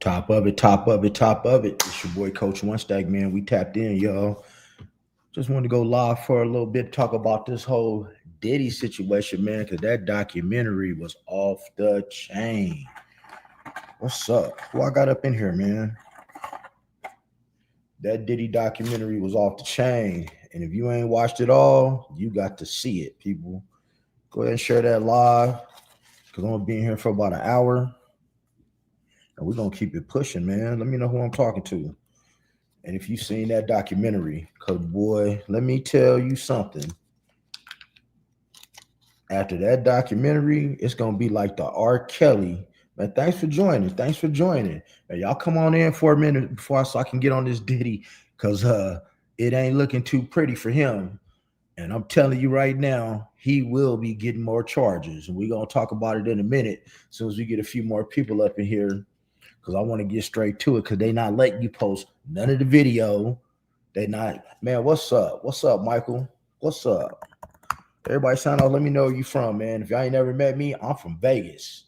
Top of it, top of it, top of it. It's your boy Coach One Stack, man. We tapped in, y'all. Just wanted to go live for a little bit, talk about this whole Diddy situation, man, because that documentary was off the chain. What's up? Who I got up in here, man? That Diddy documentary was off the chain. And if you ain't watched it all, you got to see it, people. Go ahead and share that live, because I'm going to be in here for about an hour. And we're going to keep it pushing, man. Let me know who I'm talking to. And if you've seen that documentary, because, boy, let me tell you something. After that documentary, it's going to be like the R. Kelly. Man, thanks for joining. Thanks for joining. Man, y'all come on in for a minute so I can get on this Diddy, because it ain't looking too pretty for him. And I'm telling you right now, he will be getting more charges. And we're going to talk about it in a minute as soon as we get a few more people up in here. Because I want to get straight to it, because they not letting you post none of the video. They not, man, what's up? What's up, Michael? What's up? Everybody sign off. Let me know where you from, man. If y'all ain't never met me, I'm from Vegas.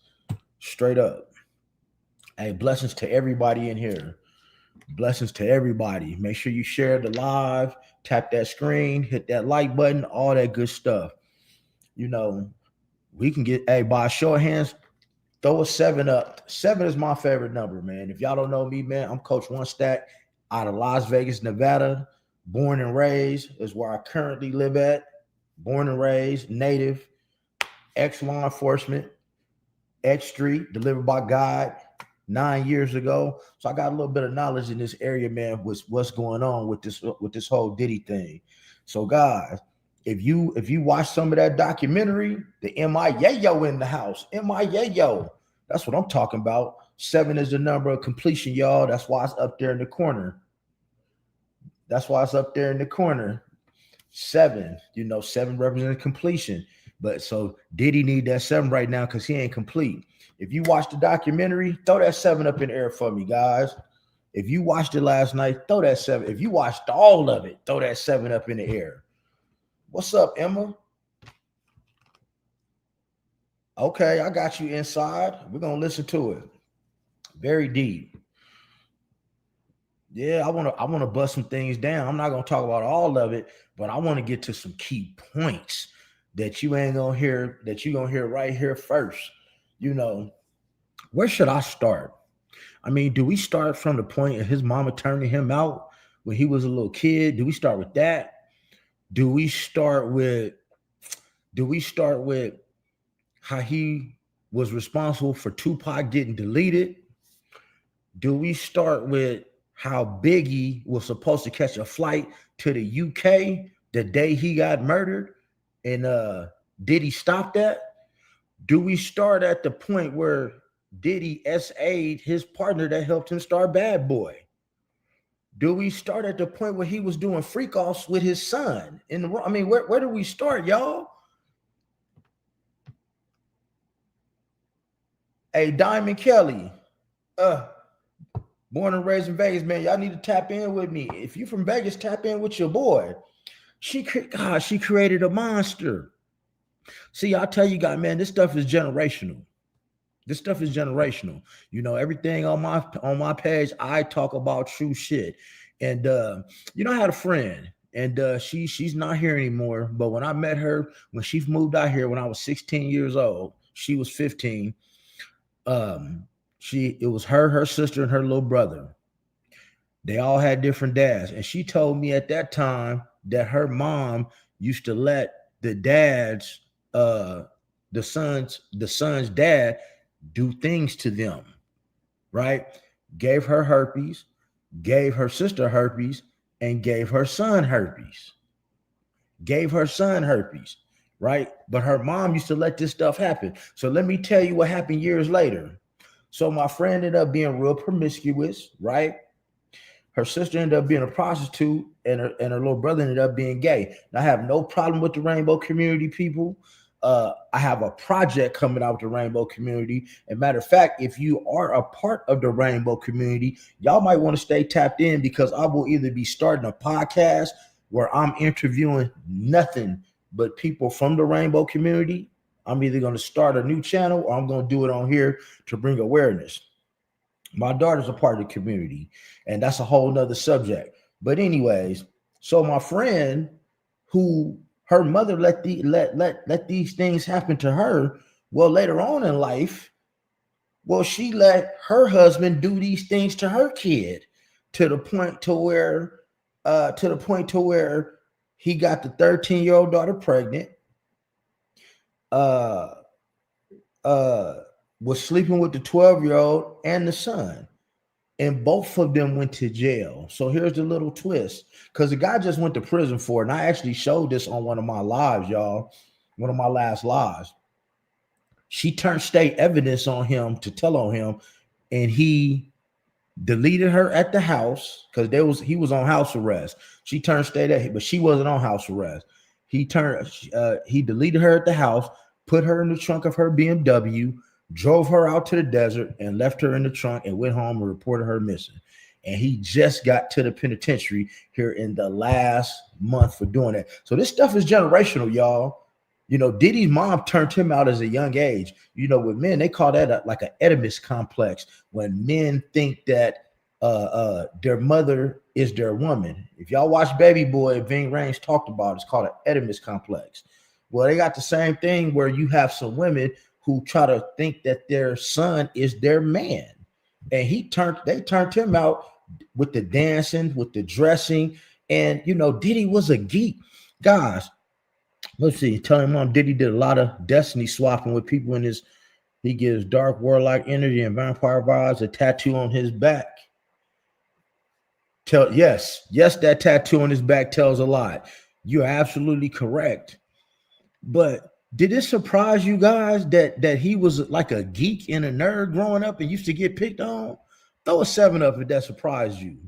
Straight up. Hey, blessings to everybody in here. Blessings to everybody. Make sure you share the live, tap that screen, hit that like button, all that good stuff. You know, we can get, hey, by a show of hands, throw a 7 up. 7 is my favorite number, man. If y'all don't know me, man, I'm Coach One Stack out of Las Vegas, Nevada. Born and raised is where I currently live at. Born and raised, native, ex-law enforcement, ex-street, delivered by God 9 years ago. So I got a little bit of knowledge in this area, man, with what's going on with this whole Diddy thing. So, guys, if you watch some of that documentary, the M.I.Yayo in the house, M.I.Yayo, that's what I'm talking about. 7 is the number of completion, y'all. That's why it's up there in the corner. That's why it's up there in the corner. 7, 7 represents completion. But so Diddy need that 7 right now because he ain't complete. If you watched the documentary, throw that 7 up in the air for me, guys. If you watched it last night, throw that 7. If you watched all of it, throw that 7 up in the air. What's up, Emma? Okay, I got you inside. We're going to listen to it. Very deep. Yeah, I want to bust some things down. I'm not going to talk about all of it, but I want to get to some key points that you ain't going to hear, that you're going to hear right here first. Where should I start? I mean, do we start from the point of his mama turning him out when he was a little kid? Do we start with that? Do we start with how he was responsible for Tupac getting deleted? Do we start with how Biggie was supposed to catch a flight to the UK the day he got murdered? And Diddy stop that? Do we start at the point where Diddy SA'd his partner that helped him start Bad Boy? Do we start at the point where he was doing freak offs with his son? Where do we start, y'all? Hey, Diamond Kelly, born and raised in Vegas, man. Y'all need to tap in with me. If you from Vegas, tap in with your boy. She created a monster. See, I'll tell you guys, man, this stuff is generational. This stuff is generational. Everything on my page, I talk about true shit. And I had a friend, and she's not here anymore. But when I met her, when she moved out here when I was 16 years old, she was 15. It was her sister, and her little brother. They all had different dads. And she told me at that time that her mom used to let the dad's the son's dad do things to them, right? Gave her herpes, gave her sister herpes, and gave her son herpes. Right? But her mom used to let this stuff happen. So let me tell you what happened years later. So my friend ended up being real promiscuous, right? Her sister ended up being a prostitute, and her little brother ended up being gay. Now, I have no problem with the rainbow community, people. I have a project coming out with the rainbow community. As a matter of fact, if you are a part of the rainbow community, y'all might want to stay tapped in, because I will either be starting a podcast where I'm interviewing nothing but people from the rainbow community. I'm either going to start a new channel, or I'm going to do it on here to bring awareness. My daughter's a part of the community, and that's a whole nother subject. But anyways, so my friend who her mother let these things happen to her, well, later on in life, well, she let her husband do these things to her kid to the point to where he got the 13-year-old daughter pregnant, uh uh was sleeping with the 12-year-old and the son, and both of them went to jail. So here's the little twist, because the guy just went to prison for it, and I actually showed this on one of my lives, y'all, one of my last lives. She turned state evidence on him to tell on him, and he deleted her at the house because he was on house arrest. She turned state at, but she wasn't on house arrest. He deleted her at the house, put her in the trunk of her BMW, drove her out to the desert, and left her in the trunk, and went home and reported her missing. And he just got to the penitentiary here in the last month for doing that. So this stuff is generational, y'all. Diddy's mom turned him out as a young age. With men, they call that like an Oedipus complex, when men think that their mother is their woman. If y'all watch Baby Boy, Ving Rhames talked about it. It's called an Oedipus complex. Well, they got the same thing where you have some women who try to think that their son is their man. And they turned him out with the dancing, with the dressing. And, Diddy was a geek. Guys, let's see. Telling mom Diddy did a lot of destiny swapping with people in his. He gives dark warlike energy and vampire vibes. A tattoo on his back. Yes, that tattoo on his back tells a lot. You're absolutely correct. But did it surprise you guys that he was like a geek and a nerd growing up and used to get picked on? Throw a 7 up if that surprised you.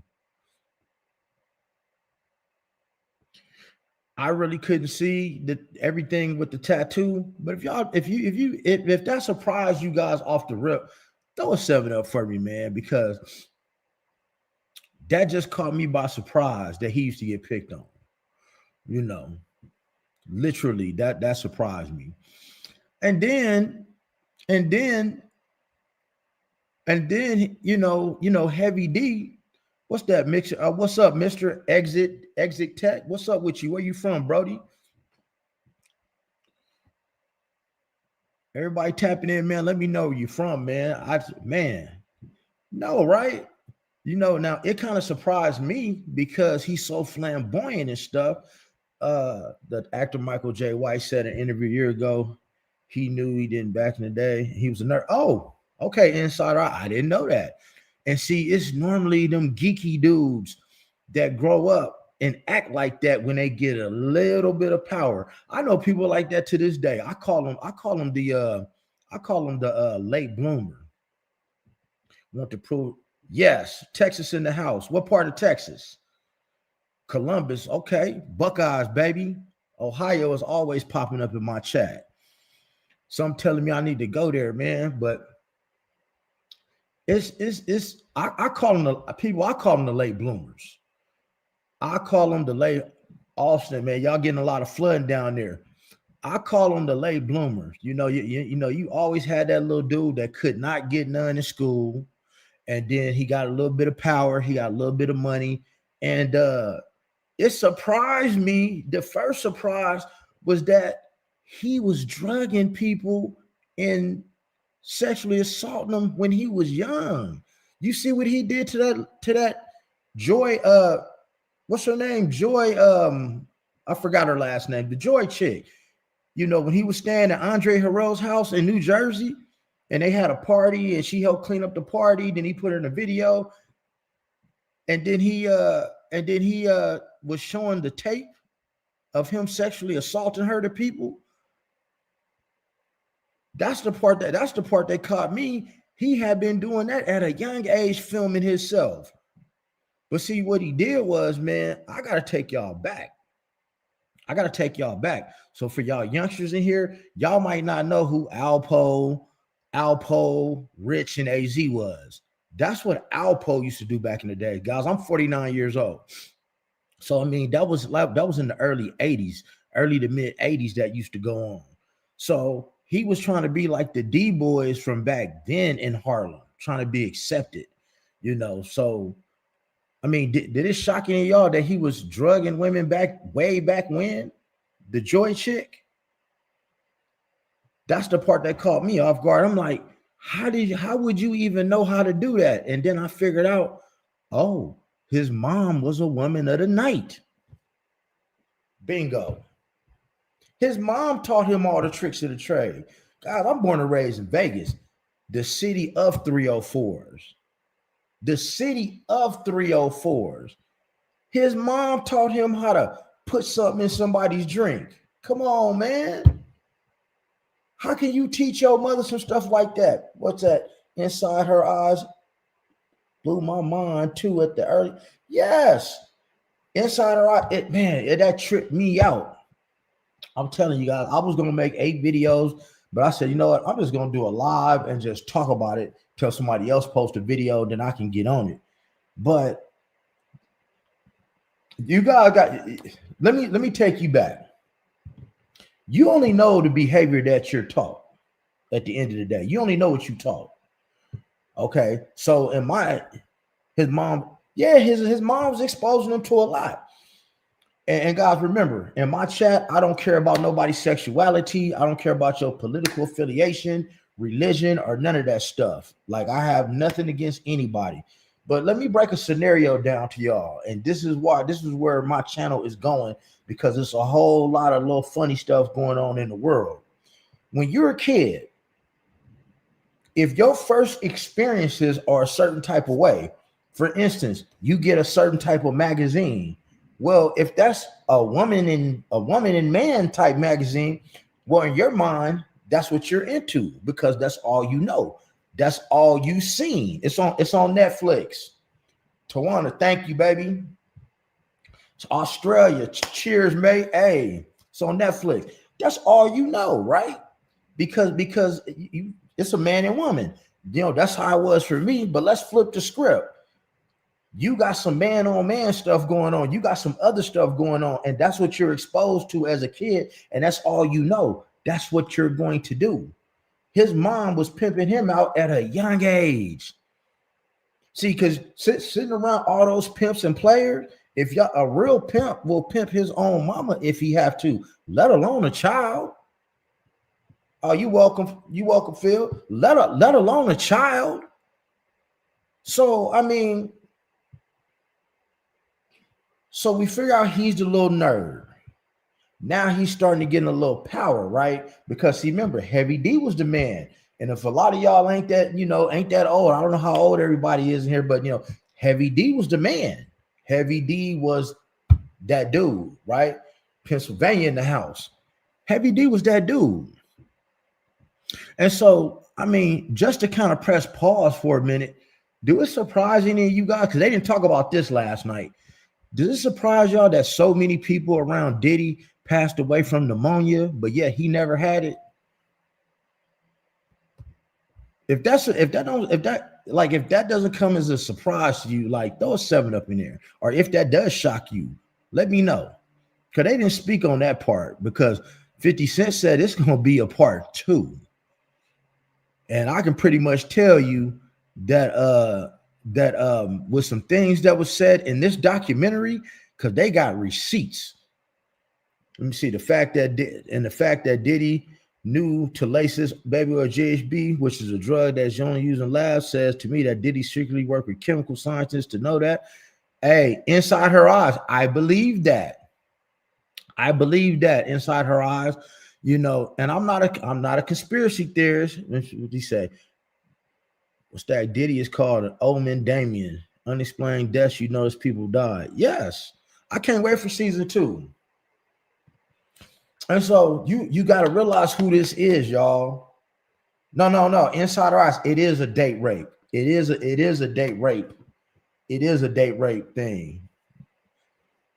I really couldn't see everything with the tattoo, but if that surprised you guys off the rip, throw a 7 up for me, man, because that just caught me by surprise that he used to get picked on. Literally, that surprised me. And then, Heavy D. What's that mixture? What's up, Mr. Exit Tech? What's up with you? Where you from, Brody? Everybody tapping in, man. Let me know where you from, man. No, right? Now it kind of surprised me because he's so flamboyant and stuff. The actor Michael J. White said in an interview a year ago, he knew he didn't back in the day. He was a nerd. Oh, okay, insider. I didn't know that. And see, it's normally them geeky dudes that grow up and act like that when they get a little bit of power. I know people like that to this day. I call them the late bloomer. Want to prove? Yes, Texas in the house. What part of Texas? Columbus. Okay, Buckeyes, baby. Ohio is always popping up in my chat. Some telling me I need to go there, man, but I call them the late bloomers. I call them the late Austin, man. Y'all getting a lot of flooding down there. I call them the late bloomers. You always had that little dude that could not get none in school, and then he got a little bit of power, he got a little bit of money, and it surprised me. The first surprise was that he was drugging people and sexually assaulting them when he was young. You see what he did to that Joy, what's her name? Joy, I forgot her last name, the Joy chick. When he was staying at Andre Harrell's house in New Jersey, and they had a party and she helped clean up the party, then he put her in a video, and then he was showing the tape of him sexually assaulting her to people. That's the part that caught me. He had been doing that at a young age, filming himself. But see, what he did was, man, I got to take y'all back. So for y'all youngsters in here, y'all might not know who Alpo, Rich, and AZ was. That's what Alpo used to do back in the day. Guys, I'm 49 years old. So, I mean, that was in the early 80s, early to mid 80s that used to go on. So he was trying to be like the D-boys from back then in Harlem, trying to be accepted. So I mean, did it shock any of y'all that he was drugging women way back when? The Joy chick? That's the part that caught me off guard. I'm like, how would you even know how to do that? And then I figured out, oh, his mom was a woman of the night. Bingo. His mom taught him all the tricks of the trade. God, I'm born and raised in Vegas, the city of 304s. The city of 304s. His mom taught him how to put something in somebody's drink. Come on, man. How can you teach your mother some stuff like that? What's that? Inside her eyes blew my mind too at the early. Yes. Inside her eye, that tripped me out. I'm telling you guys, I was going to make 8 videos, but I said, you know what? I'm just going to do a live and just talk about it till somebody else posts a video, then I can get on it. But you guys let me take you back. You only know the behavior that you're taught at the end of the day. You only know what you taught. Okay. So his mom was exposing him to a lot. And guys, remember, in my chat, I don't care about nobody's sexuality. I don't care about your political affiliation, religion, or none of that stuff. Like, I have nothing against anybody. But let me break a scenario down to y'all. And this is where my channel is going, because it's a whole lot of little funny stuff going on in the world. When you're a kid, if your first experiences are a certain type of way, for instance, you get a certain type of magazine. Well, if that's a woman and man type magazine, well, in your mind, that's what you're into, because that's all you know. That's all you've seen. It's on Netflix. Tawana, thank you, baby. It's Australia. Cheers, mate. Hey, it's on Netflix. That's all you know, right? Because it's a man and woman. That's how it was for me. But let's flip the script. You got some man on man stuff going on. You got some other stuff going on. And that's what you're exposed to as a kid. And that's all you know. That's what you're going to do. His mom was pimping him out at a young age. See, because sitting around all those pimps and players, if y'all, a real pimp will pimp his own mama if he have to, let alone a child. Oh, you welcome, Phil. Let alone a child. So, I mean, so we figure out he's the little nerd. Now he's starting to get a little power, right? Because see, remember, Heavy D was the man. And if a lot of y'all ain't that old, I don't know how old everybody is in here, but Heavy D was the man. Heavy D was that dude, right? Pennsylvania in the house. Heavy D was that dude. And so, I mean, just to kind of press pause for a minute, do it surprise any of you guys? Because they didn't talk about this last night. Does it surprise y'all that so many people around Diddy passed away from pneumonia, but yet he never had it? If that doesn't come as a surprise to you, like, throw a 7 up in there. Or if that does shock you, let me know. Because they didn't speak on that part, because 50 Cent said it's going to be a part 2. And I can pretty much tell you that with some things that was said in this documentary, because they got receipts. Let me see. The fact that Diddy knew to lace his baby oil GHB, which is a drug that's only used in labs, says to me that Diddy secretly worked with chemical scientists to know that. Hey, inside her eyes, I believe that. Inside her eyes, and I'm not a conspiracy theorist. What did he say? What's that? Diddy is called an omen Damien. Unexplained deaths, notice people died. Yes. I can't wait for season 2. And so you got to realize who this is, y'all. No. Inside her eyes, it is a date rape. It is a date rape. It is a date rape thing.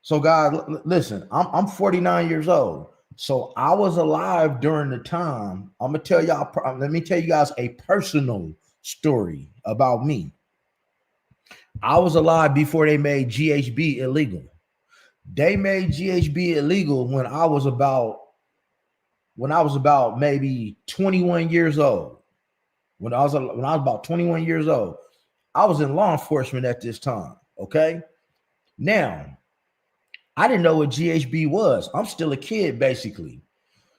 So, guys, listen, I'm 49 years old. So I was alive during the time. Let me tell you guys a personal story about me. I was alive before they made GHB illegal. They made GHB illegal when I was about maybe 21 years old. When I was about 21 years old. I was in law enforcement at this time. Okay. Now, I didn't know what GHB was. I'm still a kid, basically.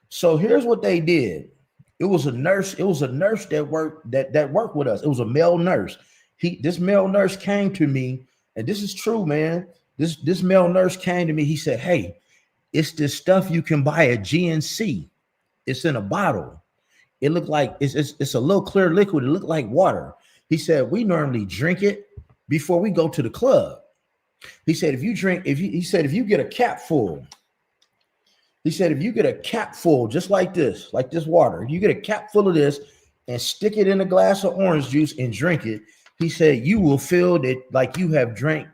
So here's what they did. It was a nurse. It was a nurse that worked with us. It was a male nurse. This male nurse came to me, and this is true, man. This male nurse came to me. He said, "Hey, it's this stuff you can buy at GNC. It's in a bottle. It looked like it's a little clear liquid. It looked like water." He said, "We normally drink it before we go to the club." He said, if you get a cap full, he said, if you get a cap full, just like this water, if you get a cap full of this and stick it in a glass of orange juice and drink it, he said, you will feel that like you have drank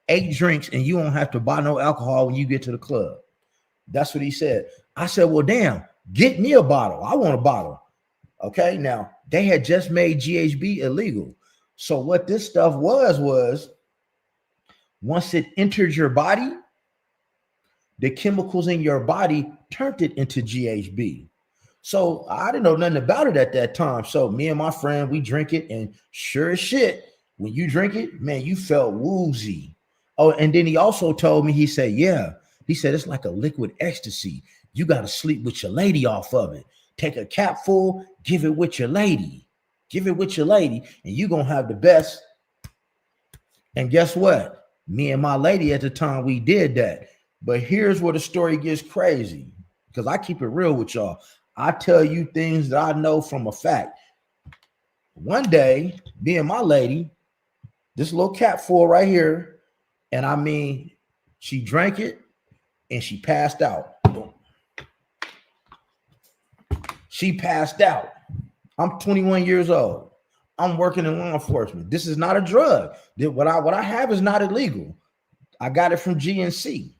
8 drinks and you don't have to buy no alcohol when you get to the club. That's what he said. I said, well, damn, get me a bottle. I want a bottle. Okay. Now they had just made GHB illegal. So what this stuff was once it entered your body, the chemicals in your body turned it into GHB. So I didn't know nothing about it at that time. So me and my friend, we drink it, and sure as shit, when you drink it, man, you felt woozy. Oh, and then he also told me, he said, it's like a liquid ecstasy. You got to sleep with your lady off of it. Take a cap full, give it with your lady. And you're going to have the best. And guess what? Me and my lady at the time, we did that. But here's where the story gets crazy, because I keep it real with y'all. I tell you things that I know from a fact. One day, me and my lady, this little cap full right here, and I mean, she drank it and she passed out. She passed out. I'm 21 years old. I'm working in law enforcement. This is not a drug. What I have is not illegal. I got it from GNC.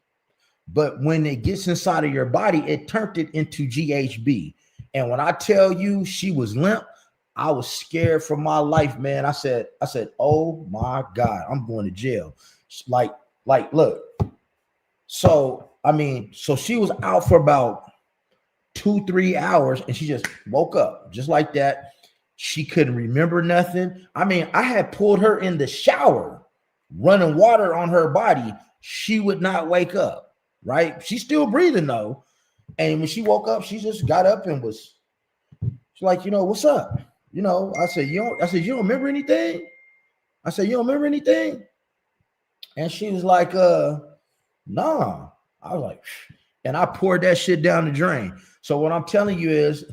But when it gets inside of your body, it turned it into GHB. And when I tell you she was limp, I was scared for my life, man. I said, oh my God, I'm going to jail. Like, look. So she was out for about 2-3 hours, and she just woke up just like that. She couldn't remember nothing. I mean, I had pulled her in the shower, running water on her body. She would not wake up, right? She's still breathing though. And when she woke up, she just got up and was like, what's up? I said, you don't remember anything? I said, you don't remember anything? And she was like, nah. I was like, and I poured that shit down the drain. So what I'm telling you is,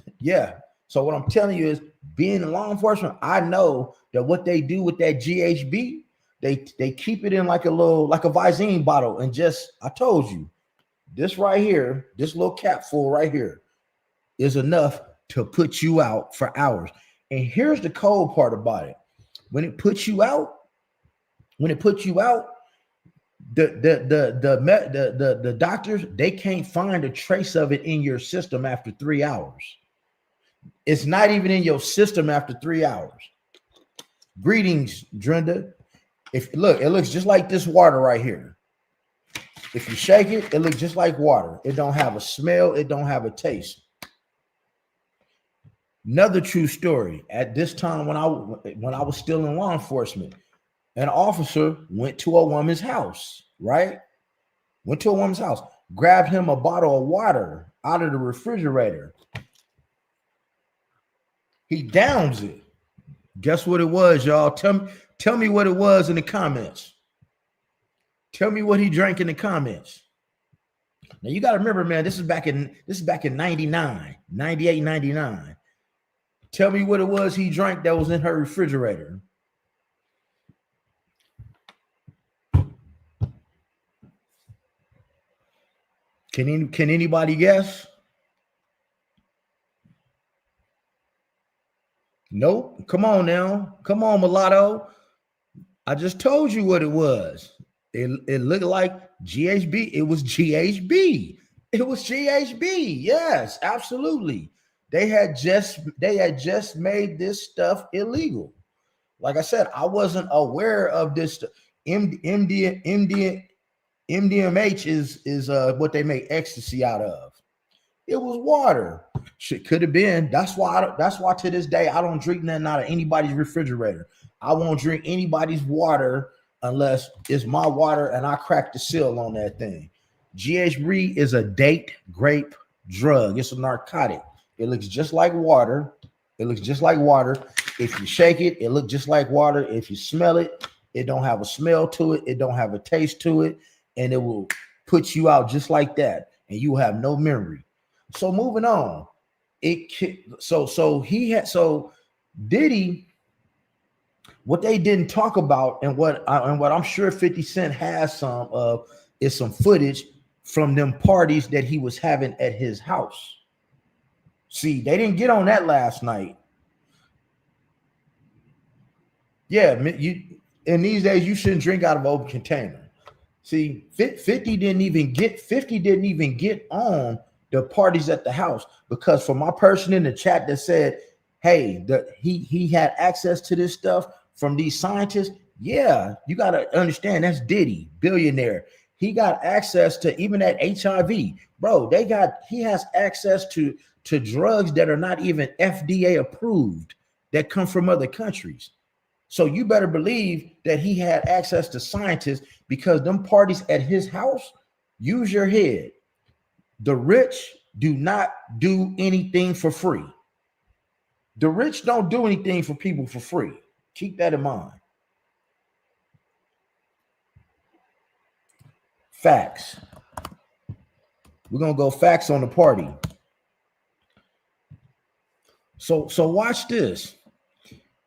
being in law enforcement, I know that what they do with that GHB, they keep it in like a Visine bottle. And I told you, this right here, this little capful right here is enough to put you out for hours. And here's the cold part about it. When it puts you out, the doctors, they can't find a trace of it in your system after 3 hours. It's not even in your system after 3 hours. Greetings, Drenda. It looks just like this water right here. If you shake it, it looks just like water. It don't have a smell. It don't have a taste. Another true story. At this time, when I was still in law enforcement, an officer went to a woman's house, right? Went to a woman's house, grabbed him a bottle of water out of the refrigerator. He downs it. Guess what it was, y'all? Tell me what it was in the comments. Tell me what he drank in the comments. Now you got to remember, man, this is back in 99, 98, 99. Tell me what it was he drank that was in her refrigerator. Can anybody guess? Nope. Come on now. Come on, mulatto. I just told you what it was. It looked like GHB. It was GHB. It was GHB. Yes, absolutely. They had just made this stuff illegal. Like I said, I wasn't aware of this. MDMH is what they make ecstasy out of. It was water. Shit could have been. That's why. That's why to this day I don't drink nothing out of anybody's refrigerator. I won't drink anybody's water unless it's my water and I crack the seal on that thing. GHB is a date grape drug. It's a narcotic. It looks just like water. It looks just like water. If you shake it, it looks just like water. If you smell it, it don't have a smell to it. It don't have a taste to it, and it will put you out just like that, and you will have no memory. So moving on, so Diddy, what they didn't talk about, and what I'm sure 50 Cent has some of, is some footage from them parties that he was having at his house. See, they didn't get on that last night. Yeah, you in these days you shouldn't drink out of an open container. See, 50 didn't even get on the parties at the house, because for my person in the chat that said, hey, he had access to this stuff from these scientists. Yeah, you got to understand, that's Diddy, billionaire. He got access to even that HIV. Bro, he has access to drugs that are not even FDA approved, that come from other countries. So you better believe that he had access to scientists, because them parties at his house, use your head. The rich do not do anything for free. The rich don't do anything for people for free. Keep that in mind. Facts. We're going to go facts on the party. So watch this.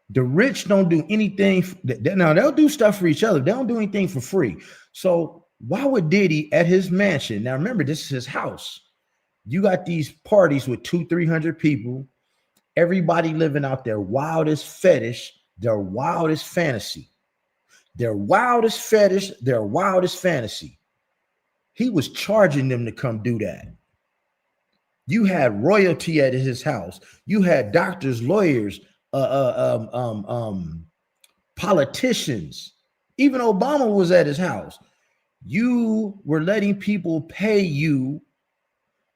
The rich don't do anything. Now, they'll do stuff for each other. They don't do anything for free. So why would Diddy at his mansion? Now, remember, this is his house. You got these parties with 200-300 people. Everybody living out their wildest fetish, their wildest fantasy. Their wildest fetish, their wildest fantasy. He was charging them to come do that. You had royalty at his house. You had doctors, lawyers, politicians. Even Obama was at his house. You were letting people pay you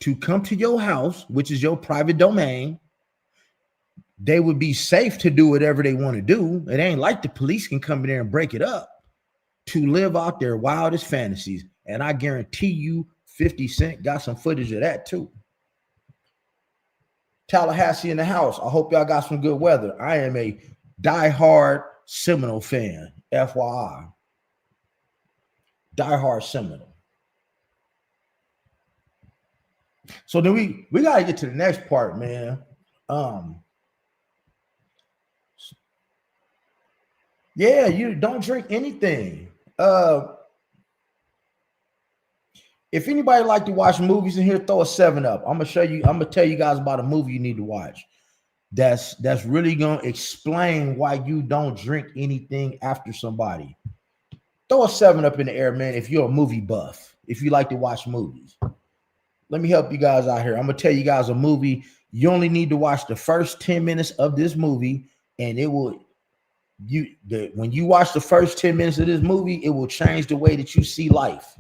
to come to your house, which is your private domain. They would be safe to do whatever they want to do. It ain't like the police can come in there and break it up, to live out their wildest fantasies. And I guarantee you 50 Cent got some footage of that too. Tallahassee in the house. I hope y'all got some good weather. I am a diehard Seminole fan, FYI. Diehard Seminole. So then we got to get to the next part, man. Yeah, you don't drink anything. If anybody like to watch movies in here, throw a 7-Up. I'm gonna tell you guys about a movie you need to watch. That's really gonna explain why you don't drink anything after somebody. Throw a 7-Up in the air, man, if you're a movie buff, if you like to watch movies. Let me help you guys out here. I'm gonna tell you guys a movie. You only need to watch the first 10 minutes of this movie, and it will when you watch the first 10 minutes of this movie, it will change the way that you see life.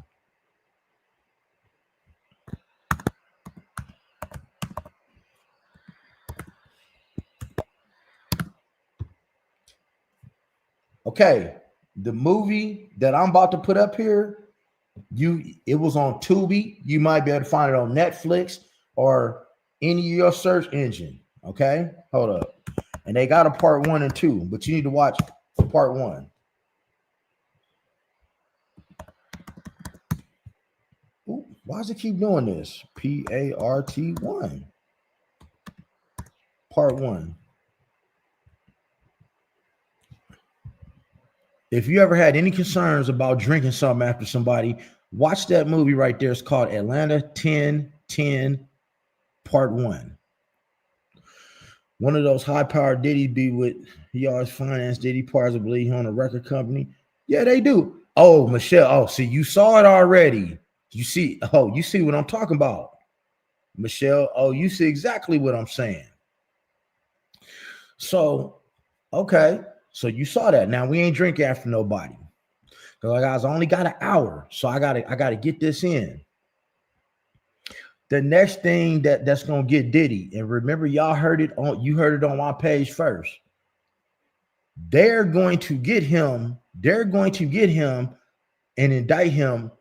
Okay, the movie that I'm about to put up here, it was on Tubi. You might be able to find it on Netflix or any of your search engine. Okay, hold up. And they got a part 1 and 2, but you need to watch part 1. Ooh, why does it keep doing this? PART1. Part 1. If you ever had any concerns about drinking something after somebody, watch that movie right there. It's called Atlanta 1010 Part 1. One of those high-powered Diddy be with, he always financed Diddy parts, I believe, on a record company. Yeah, they do. Oh, Michelle. Oh, see, you saw it already. You see what I'm talking about. Michelle, oh, you see exactly what I'm saying. So, okay. So you saw that. Now we ain't drinking after nobody. Because guys, I only got an hour. So I gotta get this in. The next thing that's gonna get Diddy, and remember, y'all heard it on my page first. They're going to get him. They're going to get him and indict him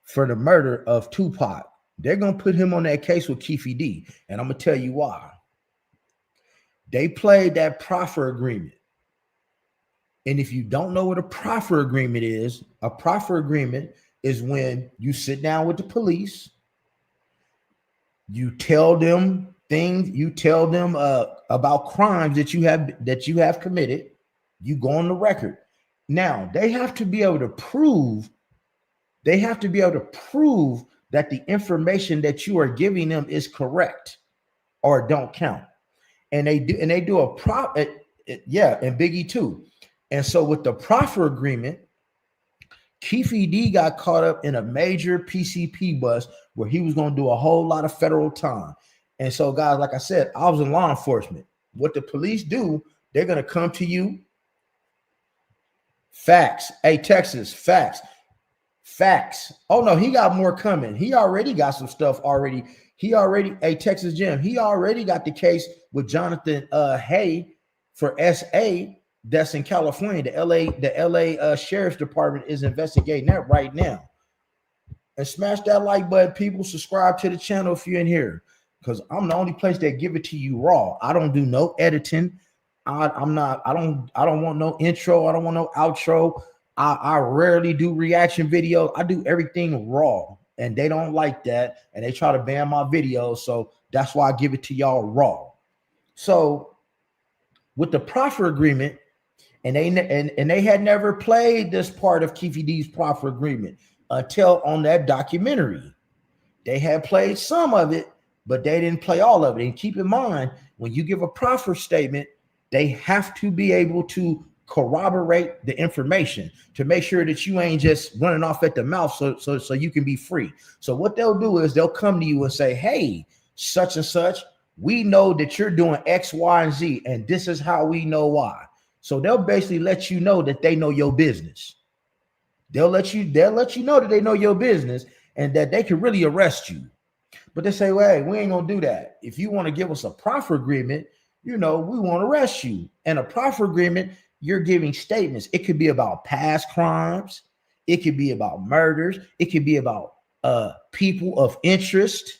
for the murder of Tupac. They're gonna put him on that case with Keefe D, and I'm gonna tell you why. They played that proffer agreement. And if you don't know what a proffer agreement is, a proffer agreement is when you sit down with the police, you tell them things, you tell them about crimes that you have committed, you go on the record. Now, they have to be able to prove that the information that you are giving them is correct or don't count. And they do a and Biggie too. And so with the proffer agreement, Keefe D got caught up in a major PCP bust where he was going to do a whole lot of federal time. And so, guys, like I said, I was in law enforcement. What the police do, they're going to come to you. Facts. Hey, Texas, facts. Oh, no, he got more coming. He already got some stuff already. Hey, Texas Jim, he already got the case with Jonathan Hay for SA. That's in California. The LA Sheriff's Department is investigating that right now. And smash that like button, people. Subscribe to the channel if you're in here, because I'm the only place that give it to you raw. I don't do no editing. I don't want no intro. I don't want no outro. I rarely do reaction videos. I do everything raw, and they don't like that, and they try to ban my videos. So that's why I give it to y'all raw. So with the proffer agreement, and they had never played this part of Keefe D's proffer agreement until on that documentary. They had played some of it, but they didn't play all of it. And keep in mind, when you give a proffer statement, they have to be able to corroborate the information to make sure that you ain't just running off at the mouth so you can be free. So what they'll do is they'll come to you and say, hey, such and such, we know that you're doing X, Y, and Z, and this is how we know why. So they'll basically let you know that they know your business. They'll let you know that they know your business and that they can really arrest you. But they say, well, hey, we ain't gonna do that. If you want to give us a proffer agreement, we won't arrest you. And a proffer agreement, you're giving statements. It could be about past crimes. It could be about murders. It could be about people of interest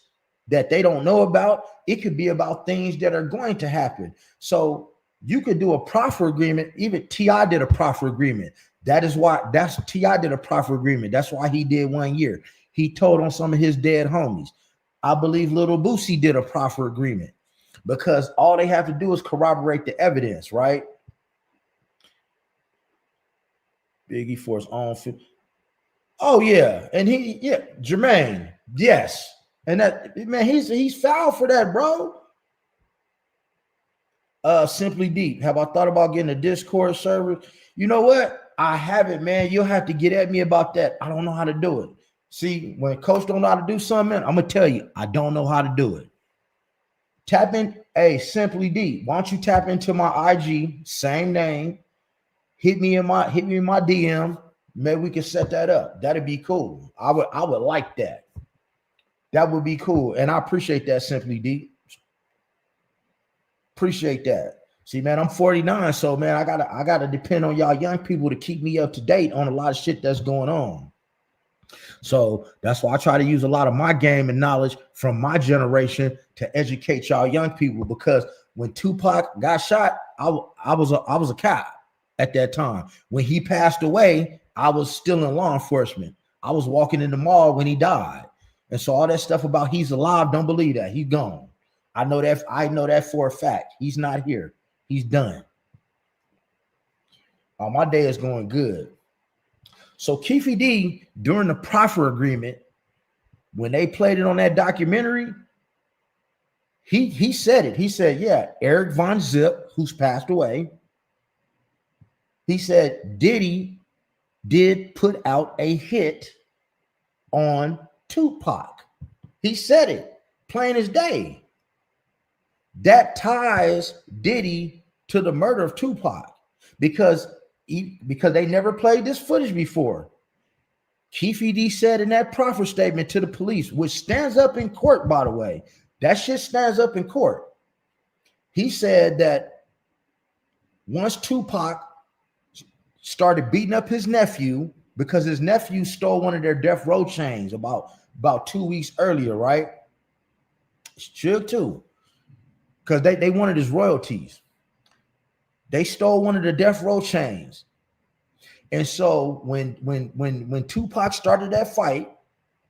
that they don't know about. It could be about things that are going to happen. So you could do a proffer agreement. Even T.I. did a proffer agreement. T.I. did a proffer agreement. That's why he did 1 year. He told on some of his dead homies. I believe Little Boosie did a proffer agreement because all they have to do is corroborate the evidence, right? Biggie for his own. Oh yeah, and Jermaine, yes, and that man, he's foul for that, bro. Simply Deep. Have I thought about getting a Discord server? You know what? I haven't, man. You'll have to get at me about that. I don't know how to do it. See, when coach don't know how to do something, I'm gonna tell you, I don't know how to do it. Tap in, hey, Simply Deep. Why don't you tap into my IG, same name? Hit me in my DM. Maybe we can set that up. That'd be cool. I would like that. That would be cool. And I appreciate that, Simply Deep. Appreciate that. See, man, I'm 49, so man, I gotta depend on y'all young people to keep me up to date on a lot of shit that's going on. So that's why I try to use a lot of my game and knowledge from my generation to educate y'all young people. Because when Tupac got shot, I was a cop at that time. When he passed away, I was still in law enforcement. I was walking in the mall when he died, and so all that stuff about he's alive, don't believe that. He's gone. I know that for a fact. He's not here. He's done. My day is going good. So Keefe D, during the proffer agreement, when they played it on that documentary, he said it. He said, yeah, Eric Von Zip, who's passed away, he said Diddy did put out a hit on Tupac. He said it, plain as day. That ties Diddy to the murder of Tupac because they never played this footage before. Keefe D said in that proffer statement to the police, which stands up in court, by the way, that shit stands up in court. He said that once Tupac started beating up his nephew because his nephew stole one of their death row chains about 2 weeks earlier, right? Suge too, because they wanted his royalties. They stole one of the death row chains. And so when Tupac started that fight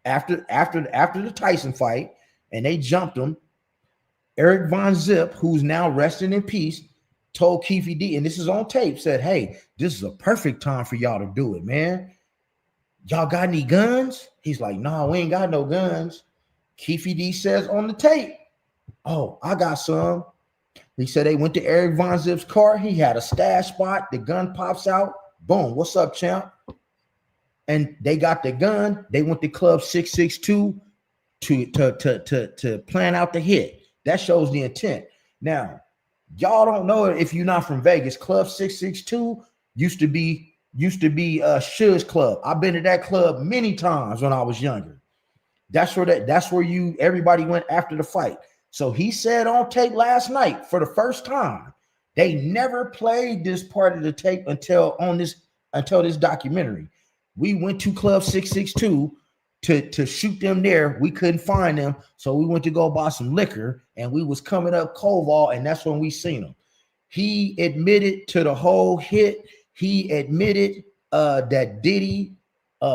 after the Tyson fight, and they jumped him, Eric Von Zip, who's now resting in peace, told Keefe D, and this is on tape, said, "Hey, this is a perfect time for y'all to do it, man. Y'all got any guns?" He's like, "No, we ain't got no guns." Keefe D says on the tape, "Oh, I got some." He said they went to Eric Von Zip's car. He had a stash spot. The gun pops out. Boom. What's up, champ? And they got the gun. They went to Club 662 to plan out the hit. That shows the intent. Now, y'all don't know it if you're not from Vegas. Club 662 used to be Suge's club. I've been to that club many times when I was younger. That's where everybody went after the fight. So he said on tape last night for the first time, they never played this part of the tape until this documentary. We went to Club 662 to shoot them there. We couldn't find them, so we went to go buy some liquor, and we was coming up Koval, and that's when we seen him. He admitted to the whole hit. He admitted that Diddy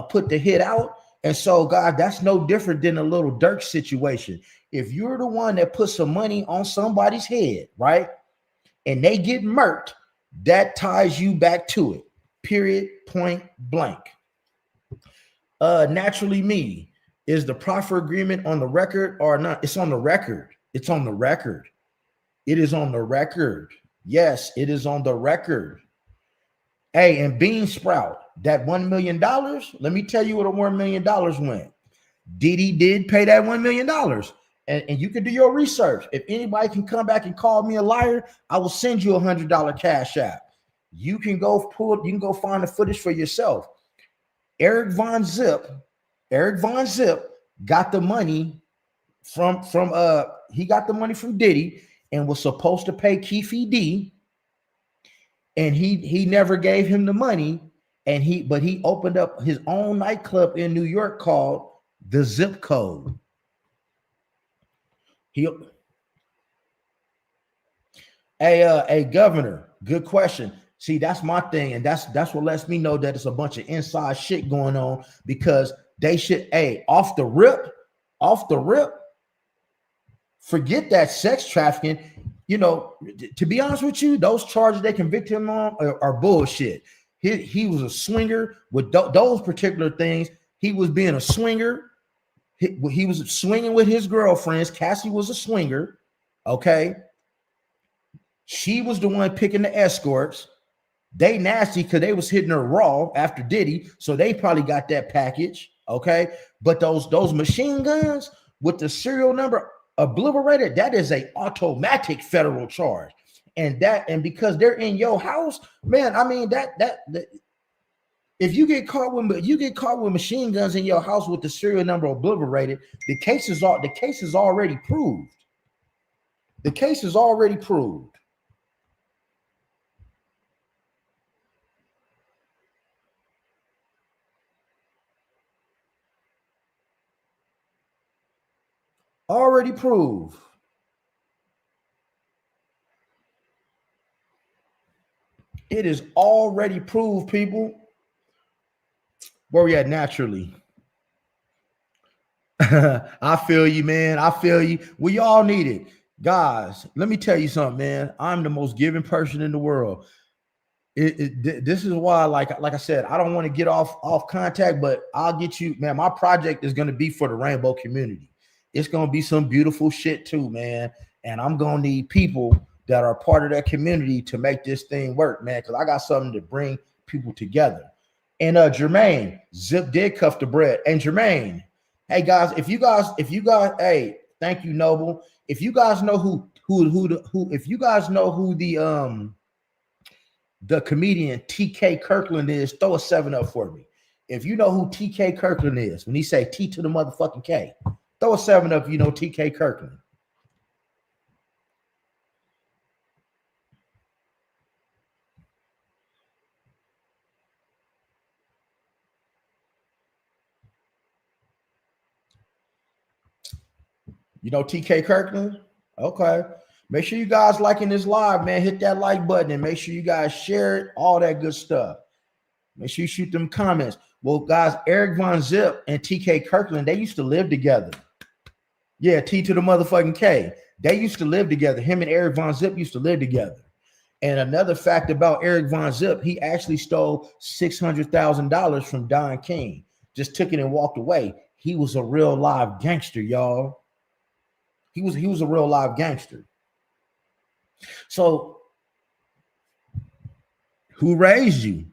put the hit out. And so, God, that's no different than a little Dirk situation. If you're the one that put some money on somebody's head, right, and they get murked, that ties you back to it. Period. Point blank. Naturally Me, is the proffer agreement on the record or not? It's on the record. It's on the record. It is on the record. Yes, it is on the record. Hey, and Bean Sprout, that $1 million, let me tell you where the $1 million went. Diddy did pay that $1 million. And you can do your research. If anybody can come back and call me a liar, I will send you $100 cash app. You can go find the footage for yourself. Eric Von Zip got the money from Diddy and was supposed to pay Keefe D. And he never gave him the money. But he opened up his own nightclub in New York called The Zip Code. Hey, Governor, good question. See, that's my thing, and that's what lets me know that it's a bunch of inside shit going on, because they should, off the rip, forget that sex trafficking. You know, to be honest with you, those charges they convict him on are bullshit. He was a swinger with those particular things. He was being a swinger. He was swinging with his girlfriends. Cassie was a swinger. Okay. She was the one picking the escorts. They nasty because they was hitting her raw after Diddy. So they probably got that package. Okay. But those machine guns with the serial number obliterated, that is a automatic federal charge. And because they're in your house, man, I mean that if you get caught with machine guns in your house with the serial number obliterated, the case is already proved. The case is already proved. Already proved. It is already proved, people. Where we at naturally? I feel you, man. I feel you. We all need it. Guys, let me tell you something, man. I'm the most giving person in the world. This is why, like I said, I don't want to get off contact, but I'll get you, man. My project is going to be for the rainbow community. It's going to be some beautiful shit too, man. And I'm going to need people that are part of that community to make this thing work, man, because I got something to bring people together. And Jermaine, Zip did cuff the bread. And Jermaine, hey guys, if you guys, hey, thank you, Noble. If you guys know if you guys know who the comedian TK Kirkland is, throw a 7 up for me. If you know who TK Kirkland is, when he say T to the motherfucking K, throw a 7 up if you know TK Kirkland. You know TK Kirkland? Okay. Make sure you guys liking this live, man. Hit that like button and make sure you guys share it, all that good stuff. Make sure you shoot them comments. Well, guys, Eric Von Zip and TK Kirkland, they used to live together. Yeah, T to the motherfucking K. They used to live together. Him and Eric Von Zip used to live together. And another fact about Eric Von Zip, he actually stole $600,000 from Don King. Just took it and walked away. He was a real live gangster, y'all. He was a real live gangster. So, who raised you?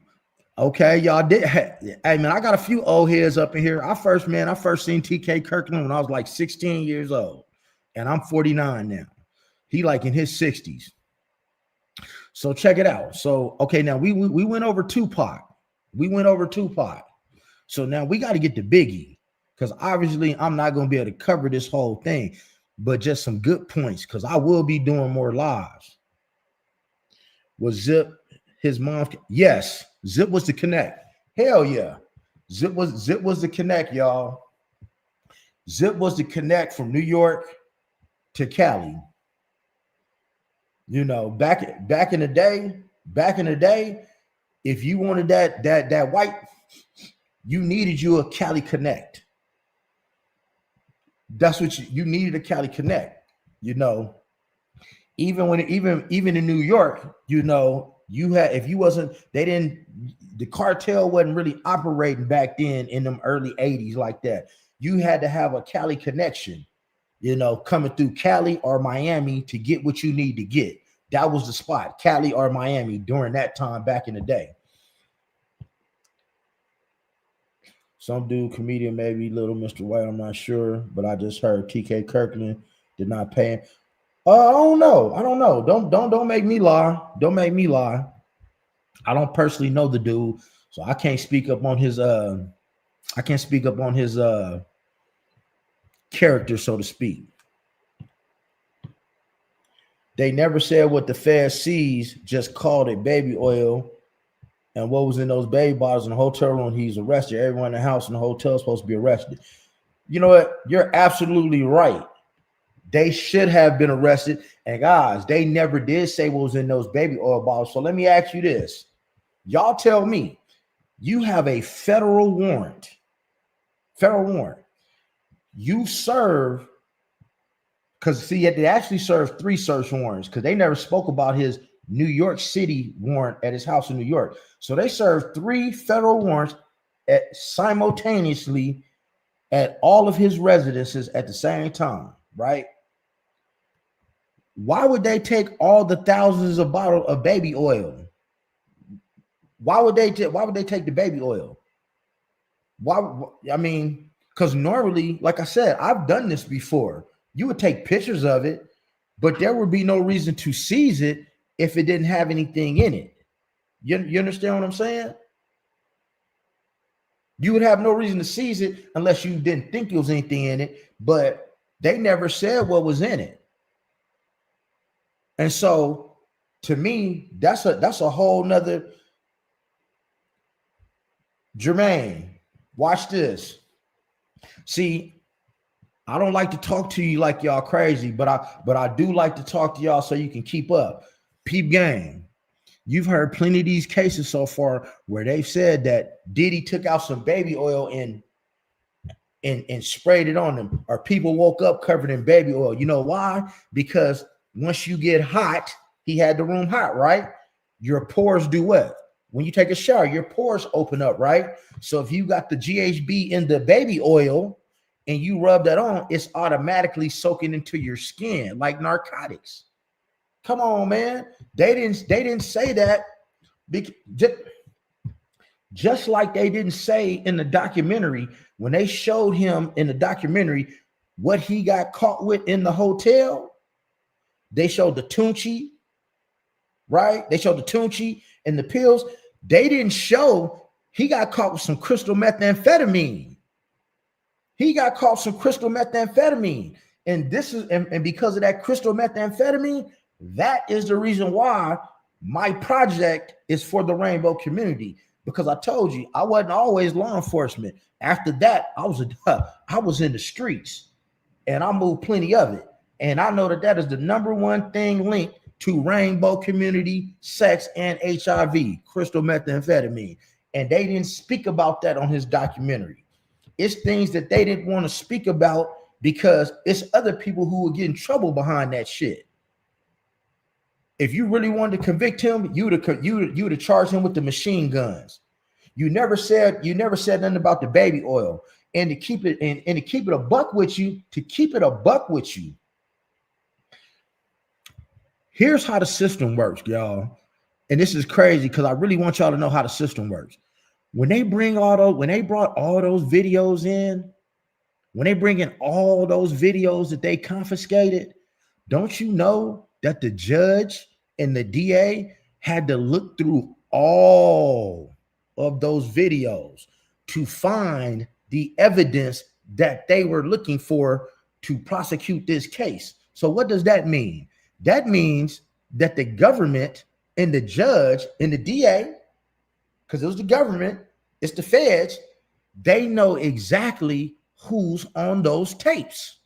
Okay, y'all did. Hey, man, I got a few old heads up in here. I first seen TK Kirkland when I was like 16 years old, and I'm 49 now. He like in his 60s. So check it out. So okay, now we went over Tupac. So now we got to get to Biggie, because obviously I'm not going to be able to cover this whole thing, but just some good points, because I will be doing more lives. Was Zip his mom? Yes, Zip was the connect. Hell yeah, Zip was the connect, y'all. Zip was the connect from New York to Cali. You know, back in the day, if you wanted that white, you needed you a Cali connect. That's what you needed, a Cali connect. You know, even in New York, you know, you had, if you wasn't, the cartel wasn't really operating back then in them early 80s like that. You had to have a Cali connection, you know, coming through Cali or Miami to get what you need to get. That was the spot, Cali or Miami, during that time back in the day. Some dude, comedian, maybe Little Mr. White, I'm not sure, but I just heard TK Kirkland did not pay him. I don't know. Don't make me lie. Don't make me lie. I don't personally know the dude, so I can't speak up on his character, so to speak. They never said what the Fed sees, just called it baby oil. And what was in those baby bottles in the hotel room, he's arrested. Everyone in the house in the hotel is supposed to be arrested. You know what? You're absolutely right. They should have been arrested. And guys, they never did say what was in those baby oil bottles. So let me ask you this. Y'all tell me, you have a federal warrant. You serve, because see, they actually served 3 search warrants, because they never spoke about his New York City warrant at his house in New York. So they served 3 federal warrants simultaneously at all of his residences at the same time, right? Why would they take all the thousands of bottles of baby oil? Why would they take the baby oil? Why? I mean, because normally, like I said, I've done this before. You would take pictures of it, but there would be no reason to seize it if it didn't have anything in it. You understand what I'm saying? You would have no reason to seize it unless you didn't think there was anything in it, but they never said what was in it. And so to me, that's a whole nother. Jermaine, watch this. See, I don't like to talk to you like y'all crazy, but I do like to talk to y'all so you can keep up. Peep game. You've heard plenty of these cases so far where they've said that Diddy took out some baby oil and sprayed it on them, or people woke up covered in baby oil. You know why? Because once you get hot, he had the room hot, right? Your pores do what? When you take a shower, your pores open up, right? So if you got the GHB in the baby oil and you rub that on, it's automatically soaking into your skin like narcotics. Come on, man. They didn't say that. Just like they didn't say in the documentary, when they showed him in the documentary what he got caught with in the hotel, they showed the Tunchi, right? They showed the Tunchi and the pills. They didn't show He got caught with some crystal methamphetamine. He got caught some crystal methamphetamine. And this is, and because of that crystal methamphetamine, that is the reason why my project is for the rainbow community. Because I told you, I wasn't always law enforcement. After that, I was in the streets, and I moved plenty of it. And I know that is the number one thing linked to rainbow community, sex, and HIV, crystal methamphetamine. And they didn't speak about that on his documentary. It's things that they didn't want to speak about because it's other people who would get in trouble behind that shit. If you really wanted to convict him, you would have charged him with the machine guns. You never said nothing about the baby oil. And to keep it a buck with you, here's how the system works, y'all. And this is crazy because I really want y'all to know how the system works. When they brought all those videos in, when they bring in all those videos that they confiscated, don't you know that the judge and the DA had to look through all of those videos to find the evidence that they were looking for to prosecute this case? So what does that mean? That means that the government and the judge and the DA, because it was the government, it's the feds, they know exactly who's on those tapes.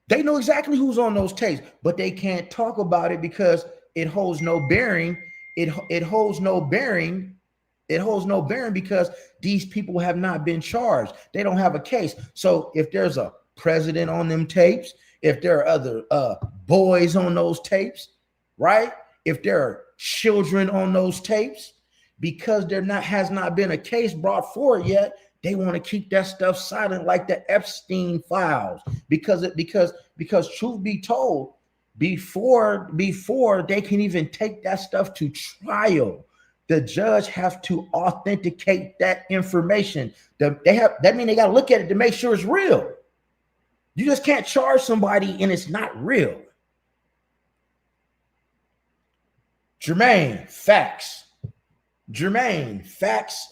They know exactly who's on those tapes, but they can't talk about it because it holds no bearing. It holds no bearing. It holds no bearing because these people have not been charged. They don't have a case. So if there's a president on them tapes, if there are other boys on those tapes, right? If there are children on those tapes, because has not been a case brought forward yet, they want to keep that stuff silent, like the Epstein files, because truth be told, before they can even take that stuff to trial, the judge has to authenticate that information. That means they got to look at it to make sure it's real. You just can't charge somebody and it's not real. Jermaine, facts. Jermaine, facts.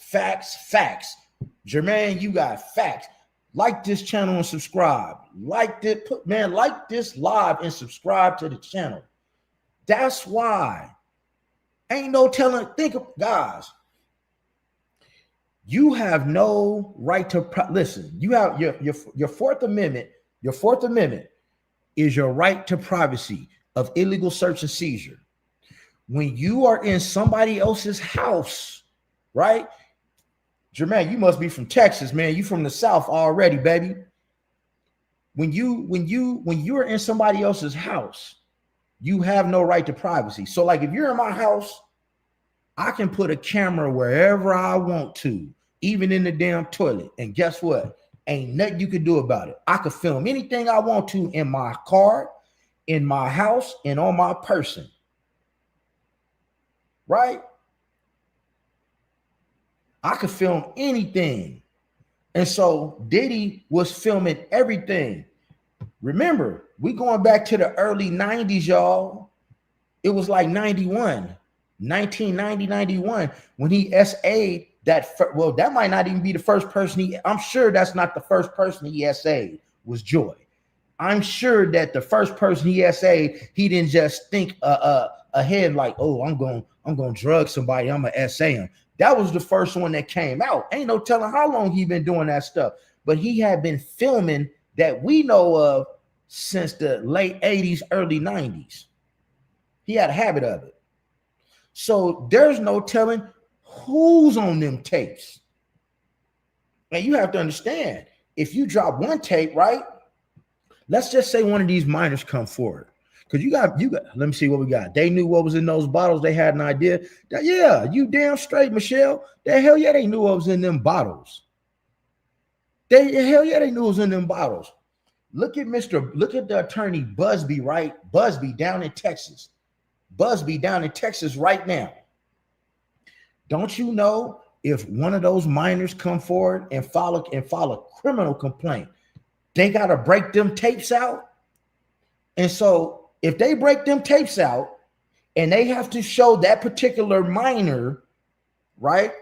Jermaine, you got facts. Like this channel and subscribe. Like this live and subscribe to the channel. That's why. Ain't no telling. Think of, guys. You have no right to listen. You have your Fourth Amendment. Your Fourth Amendment is your right to privacy of illegal search and seizure. When you are in somebody else's house, right? Jermaine, you must be from Texas, man. You from the South already, baby. When you're in somebody else's house, you have no right to privacy. So like if you're in my house, I can put a camera wherever I want to, even in the damn toilet. And guess what? Ain't nothing you can do about it. I could film anything I want to in my car, in my house, and on my person. Right? I could film anything. And so Diddy was filming everything. Remember, we going back to the early 90s, y'all. It was like 1990, 91, when he SA'd that. Well, that might not even be the first person I'm sure that's not the first person he SA'd was Joy. I'm sure that the first person he SA'd, he didn't just think ahead like, oh, I'm going to drug somebody, I'm going to SA him. That was the first one that came out. Ain't no telling how long he been doing that stuff. But he had been filming that we know of since the late 80s, early 90s. He had a habit of it. So there's no telling who's on them tapes. And you have to understand, if you drop one tape, right? Let's just say one of these minors come forward. Because you got, let me see what we got. They knew what was in those bottles. They had an idea. Yeah, you damn straight, Michelle. The hell yeah, they knew what was in them bottles. Hell yeah, they knew what was in them bottles. Look at the attorney Busby, right? Busby down in Texas. Busby down in Texas right now. Don't you know if one of those minors come forward and file a criminal complaint, they got to break them tapes out? And so if they break them tapes out and they have to show that particular minor right?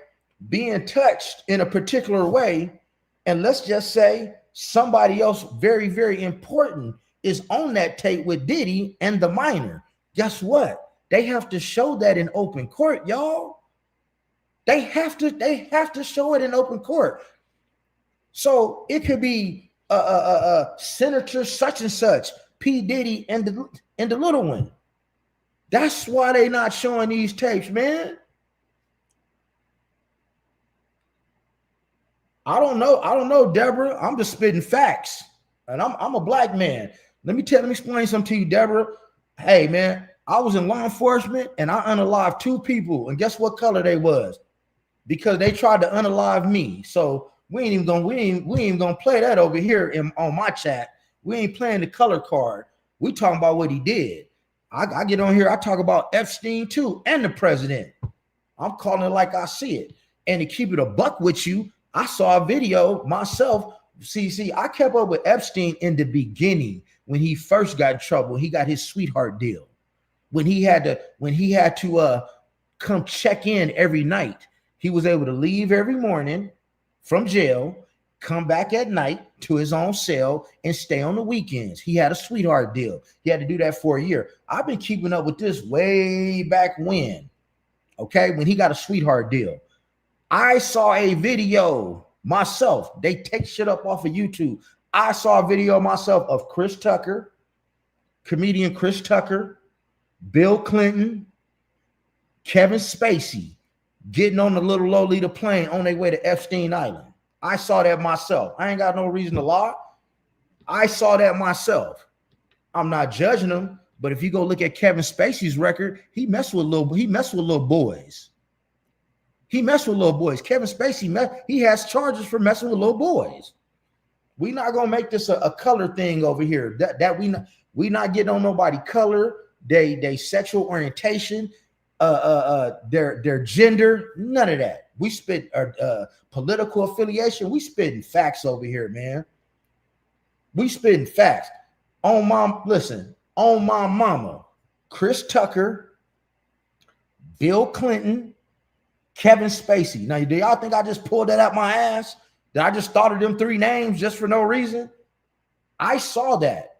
Being touched in a particular way, and let's just say somebody else very, very important is on that tape with Diddy and the minor. Guess what? They have to show that in open court, y'all. They have to show it in open court. So it could be Senator such and such, P. Diddy and the little one. That's why they not showing these tapes, man. I don't know, Deborah. I'm just spitting facts. And I'm a black man. Let me explain something to you, Deborah. Hey, man, I was in law enforcement and I unalived 2 people. And guess what color they was? Because they tried to unalive me. So we ain't even gonna play that over here on my chat. We ain't playing the color card. We talking about what he did. I get on here, I talk about Epstein too, and the president. I'm calling it like I see it. And to keep it a buck with you, I saw a video myself. See, I kept up with Epstein in the beginning when he first got in trouble. He got his sweetheart deal. When he had to come check in every night. He was able to leave every morning from jail, come back at night to his own cell, and stay on the weekends. He had a sweetheart deal. He had to do that for a year. I've been keeping up with this way back when, okay, when he got a sweetheart deal. I saw a video myself. They take shit up off of YouTube. I saw a video myself of Chris Tucker, comedian Chris Tucker, Bill Clinton, Kevin Spacey, getting on the little Lolita plane on their way to Epstein Island. I saw that myself. I ain't got no reason to lie. I saw that myself. I'm not judging him, but if you go look at Kevin Spacey's record, he messed with little boys. He messed with little boys. Kevin Spacey, he has charges for messing with little boys. We not gonna make this a color thing over here. That we not getting on nobody color, they sexual orientation, their gender, none of that. We spit political affiliation. We spitting facts over here, man. We spitting facts. On my mama, Chris Tucker, Bill Clinton, Kevin Spacey. Now, do y'all think I just pulled that out my ass? That I just thought of them 3 names just for no reason? I saw that.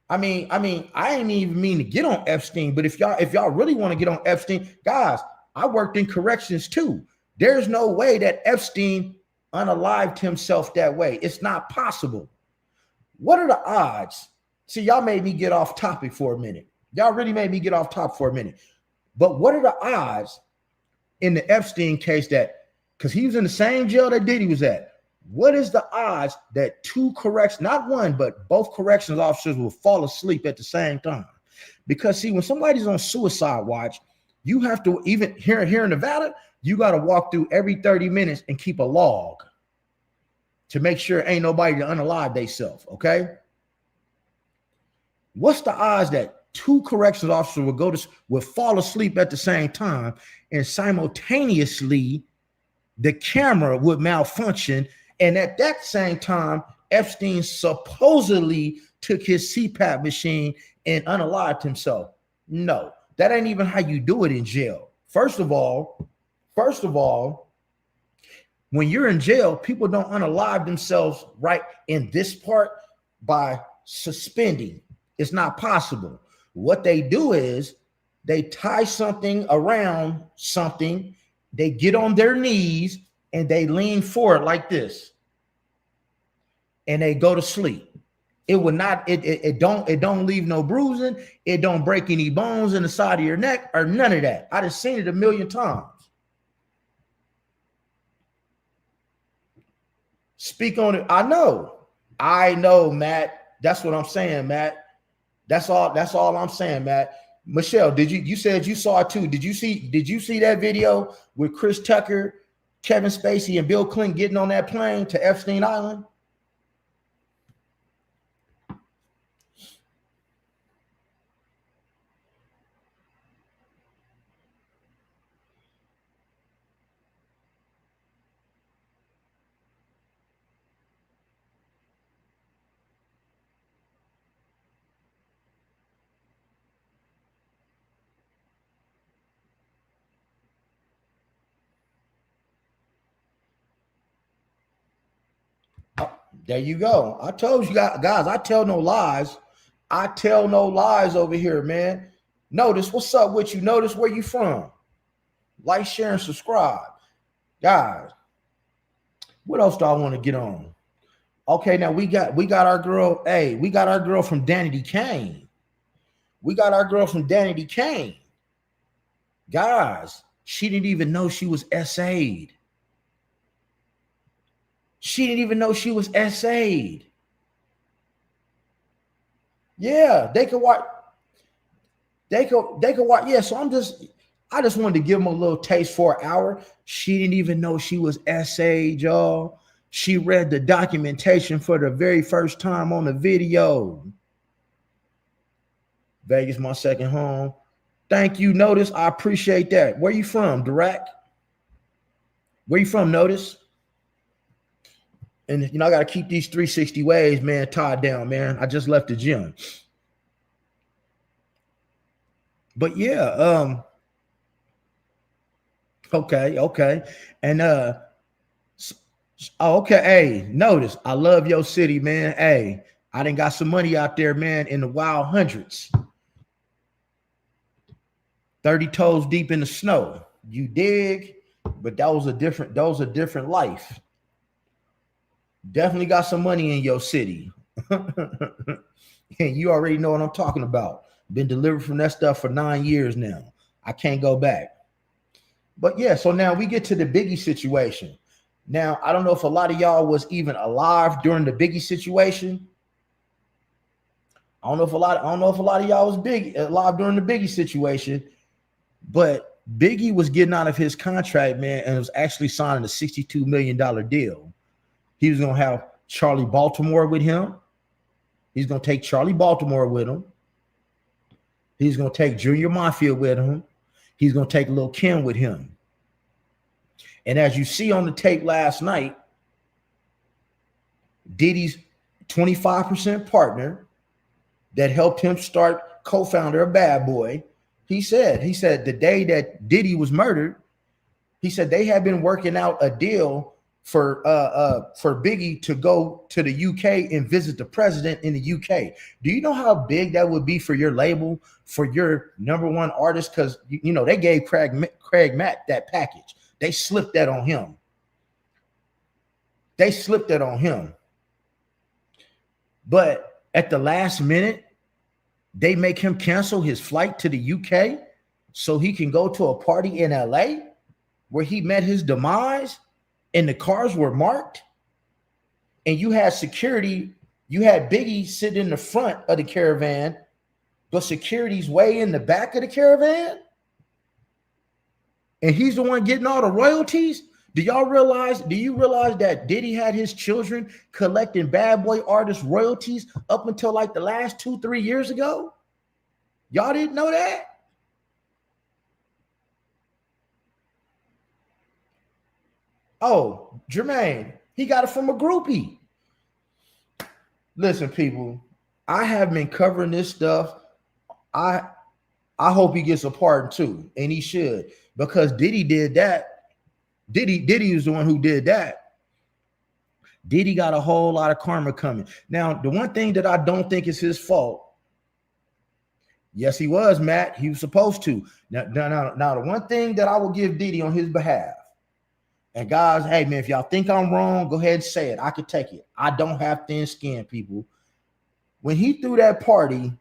I ain't even mean to get on Epstein, but if y'all really want to get on Epstein, guys, I worked in corrections too. There's no way that Epstein unalived himself that way. It's not possible. What are the odds? See, y'all made me get off topic for a minute. Y'all really made me get off topic for a minute. But what are the odds in the Epstein case that, because he was in the same jail that Diddy was at, what is the odds that 2 corrections, not one, but both corrections officers will fall asleep at the same time? Because see, when somebody's on suicide watch, you have to, even here in Nevada, you got to walk through every 30 minutes and keep a log to make sure ain't nobody to unalive themselves, okay? What's the odds that 2 corrections officers will fall asleep at the same time, and simultaneously the camera would malfunction, and at that same time Epstein supposedly took his CPAP machine and unalived himself? No, that ain't even how you do it in jail. First of all, when you're in jail, people don't unalive themselves right in this part by suspending. It's not possible. What they do is they tie something around something, they get on their knees and they lean forward like this, and they go to sleep. It would not, it don't leave no bruising, it don't break any bones in the side of your neck or none of that. I done seen it a million times. Speak on it. I know, Matt. That's what I'm saying, Matt. That's all I'm saying, Matt. Michelle, you said you saw it too. Did you see that video with Chris Tucker, Kevin Spacey, and Bill Clinton getting on that plane to Epstein Island? There you go. I told you guys, I tell no lies. I tell no lies over here, man. Notice what's up with you. Notice where you from. Like, share, and subscribe. Guys, what else do I want to get on? Okay, now we got our girl. Hey, we got our girl from DIDDY Kane. We got our girl from DIDDY Kane. Guys, she didn't even know she was SA'd. She didn't even know she was SA'd. Yeah, they could watch. They could watch. Yeah, so I just wanted to give them a little taste for an hour. She didn't even know she was SA'd, y'all. She read the documentation for the very first time on the video. Vegas, my second home. Thank you, Notice. I appreciate that. Where you from, Dirac? Where you from, Notice? And you know, I got to keep these 360 waves, man, tied down, man. I just left the gym. But yeah, okay. And okay, hey, Notice, I love your city, man. Hey, I done got some money out there, man, in the wild hundreds. 30 toes deep in the snow. You dig? But that was a different life. Definitely got some money in your city. And you already know what I'm talking about. Been delivered from that stuff for 9 years now. I can't go back. But yeah, so now we get to the Biggie situation. Now, I don't know if a lot of y'all was even alive during the Biggie situation. I don't know if a lot of y'all was alive during the Biggie situation, but Biggie was getting out of his contract, man, and was actually signing a $62 million deal. He was going to have Charlie Baltimore with him. He's going to take Charlie Baltimore with him. He's going to take Junior Mafia with him. He's going to take Lil Kim with him. And as you see on the tape last night, Diddy's 25% partner that helped him start, co-founder of Bad Boy, he said the day that Diddy was murdered, he said they had been working out a deal for Biggie to go to the UK and visit the president in the UK. Do you know how big that would be for your label, for your number one artist? Because you know they gave Craig Mack that package. They slipped that on him. But at the last minute, they make him cancel his flight to the UK so he can go to a party in LA where he met his demise. And the cars were marked, and you had security. You had Biggie sitting in the front of the caravan, but security's way in the back of the caravan, and he's the one getting all the royalties. Do you realize that Diddy had his children collecting Bad Boy artist royalties up until like the last 2-3 years ago? Y'all didn't know that? Oh, Jermaine, he got it from a groupie. Listen, people, I have been covering this stuff. I hope he gets a pardon too, and he should, because Diddy did that. Diddy was the one who did that. Diddy got a whole lot of karma coming. Now, the one thing that I don't think is his fault. Yes, he was, Matt. He was supposed to. Now, the one thing that I will give Diddy on his behalf. And guys, hey, man, if y'all think I'm wrong, go ahead and say it. I could take it. I don't have thin skin, people. When he threw that party,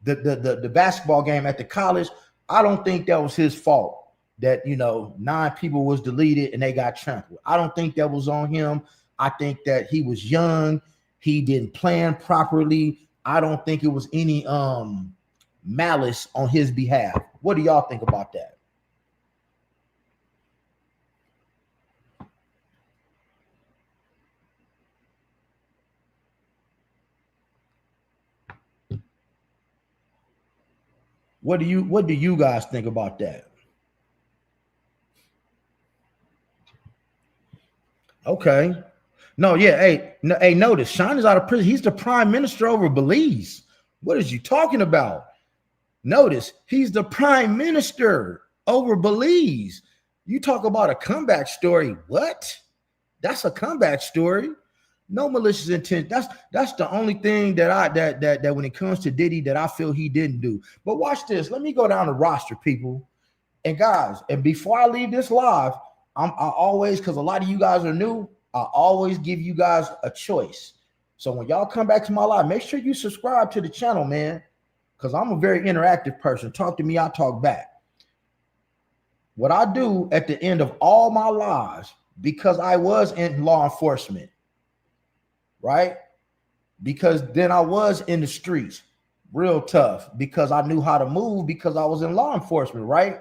the basketball game at the college, I don't think that was his fault that, 9 people was deleted and they got trampled. I don't think that was on him. I think that he was young. He didn't plan properly. I don't think it was any malice on his behalf. What do y'all think about that? What do you guys think about that? Okay. No, yeah. Hey, notice Sean is out of prison. He's the prime minister over Belize. What is you talking about? Notice he's the prime minister over Belize. You talk about a comeback story. What? That's a comeback story. No malicious intent. That's the only thing that when it comes to Diddy that I feel he didn't do. But watch this. Let me go down the roster, people. And guys, and before I leave this live, I always, because a lot of you guys are new, I always give you guys a choice. So when y'all come back to my live, make sure you subscribe to the channel, man, because I'm a very interactive person. Talk to me, I talk back. What I do at the end of all my lives, because I was in law enforcement, right? Because then I was in the streets, real tough, because I knew how to move, because I was in law enforcement, right?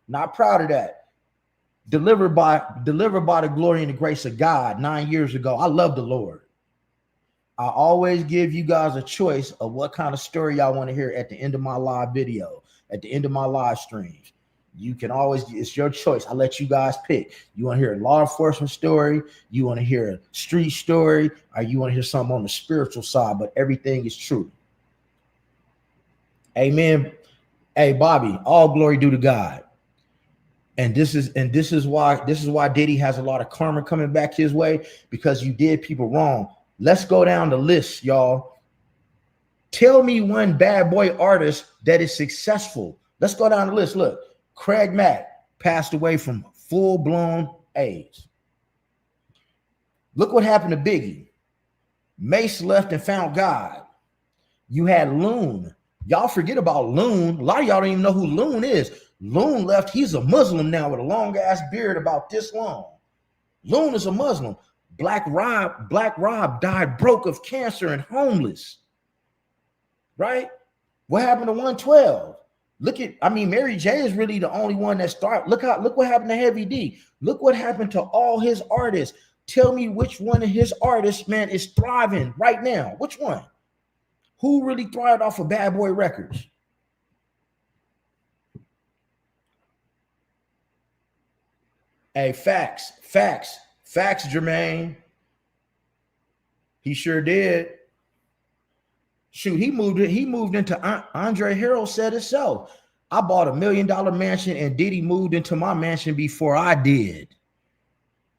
Not proud of that. Delivered by the glory and the grace of God 9 years ago. I love the Lord. I always give you guys a choice of what kind of story y'all want to hear at the end of my live video, at the end of my live streams. You can always, it's your choice. I let you guys pick. You want to hear a law enforcement story, you want to hear a street story, or you want to hear something on the spiritual side, but everything is true. Amen. Hey, Bobby, all glory due to God. And this is why Diddy has a lot of karma coming back his way, because you did people wrong. Let's go down the list, y'all. Tell me one bad boy artist that is successful. Let's go down the list. Look, Craig Mack passed away from full-blown AIDS. Look what happened to Biggie. Mace left and found God. You had Loon. Y'all forget about Loon. A lot of y'all don't even know who Loon is. Loon left. He's a Muslim now with a long-ass beard about this long. Loon is a Muslim. Black Rob died broke of cancer and homeless. Right? What happened to 112? Look at, I mean, Mary J is really the only one that started. Look what happened to Heavy D. Look what happened to all his artists. Tell me which one of his artists, man, is thriving right now. Which one? Who really thrived off of Bad Boy Records? Hey, facts, Jermaine. He sure did. Shoot, he moved into Andre Harrell said it so. I bought $1 million mansion and Diddy moved into my mansion before I did.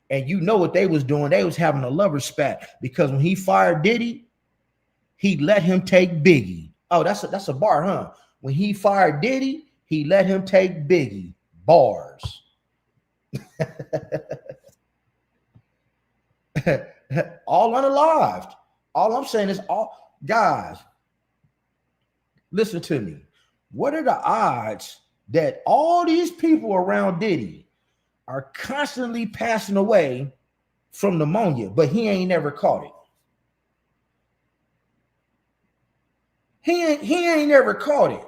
And you know what they was doing? They was having a lover spat, because when he fired Diddy, he let him take Biggie. Oh, that's a bar, huh? When he fired Diddy, he let him take Biggie. Bars. All unalived. All I'm saying is, all guys, listen to me. What are the odds that all these people around Diddy are constantly passing away from pneumonia, but he ain't never caught it? He ain't never caught it.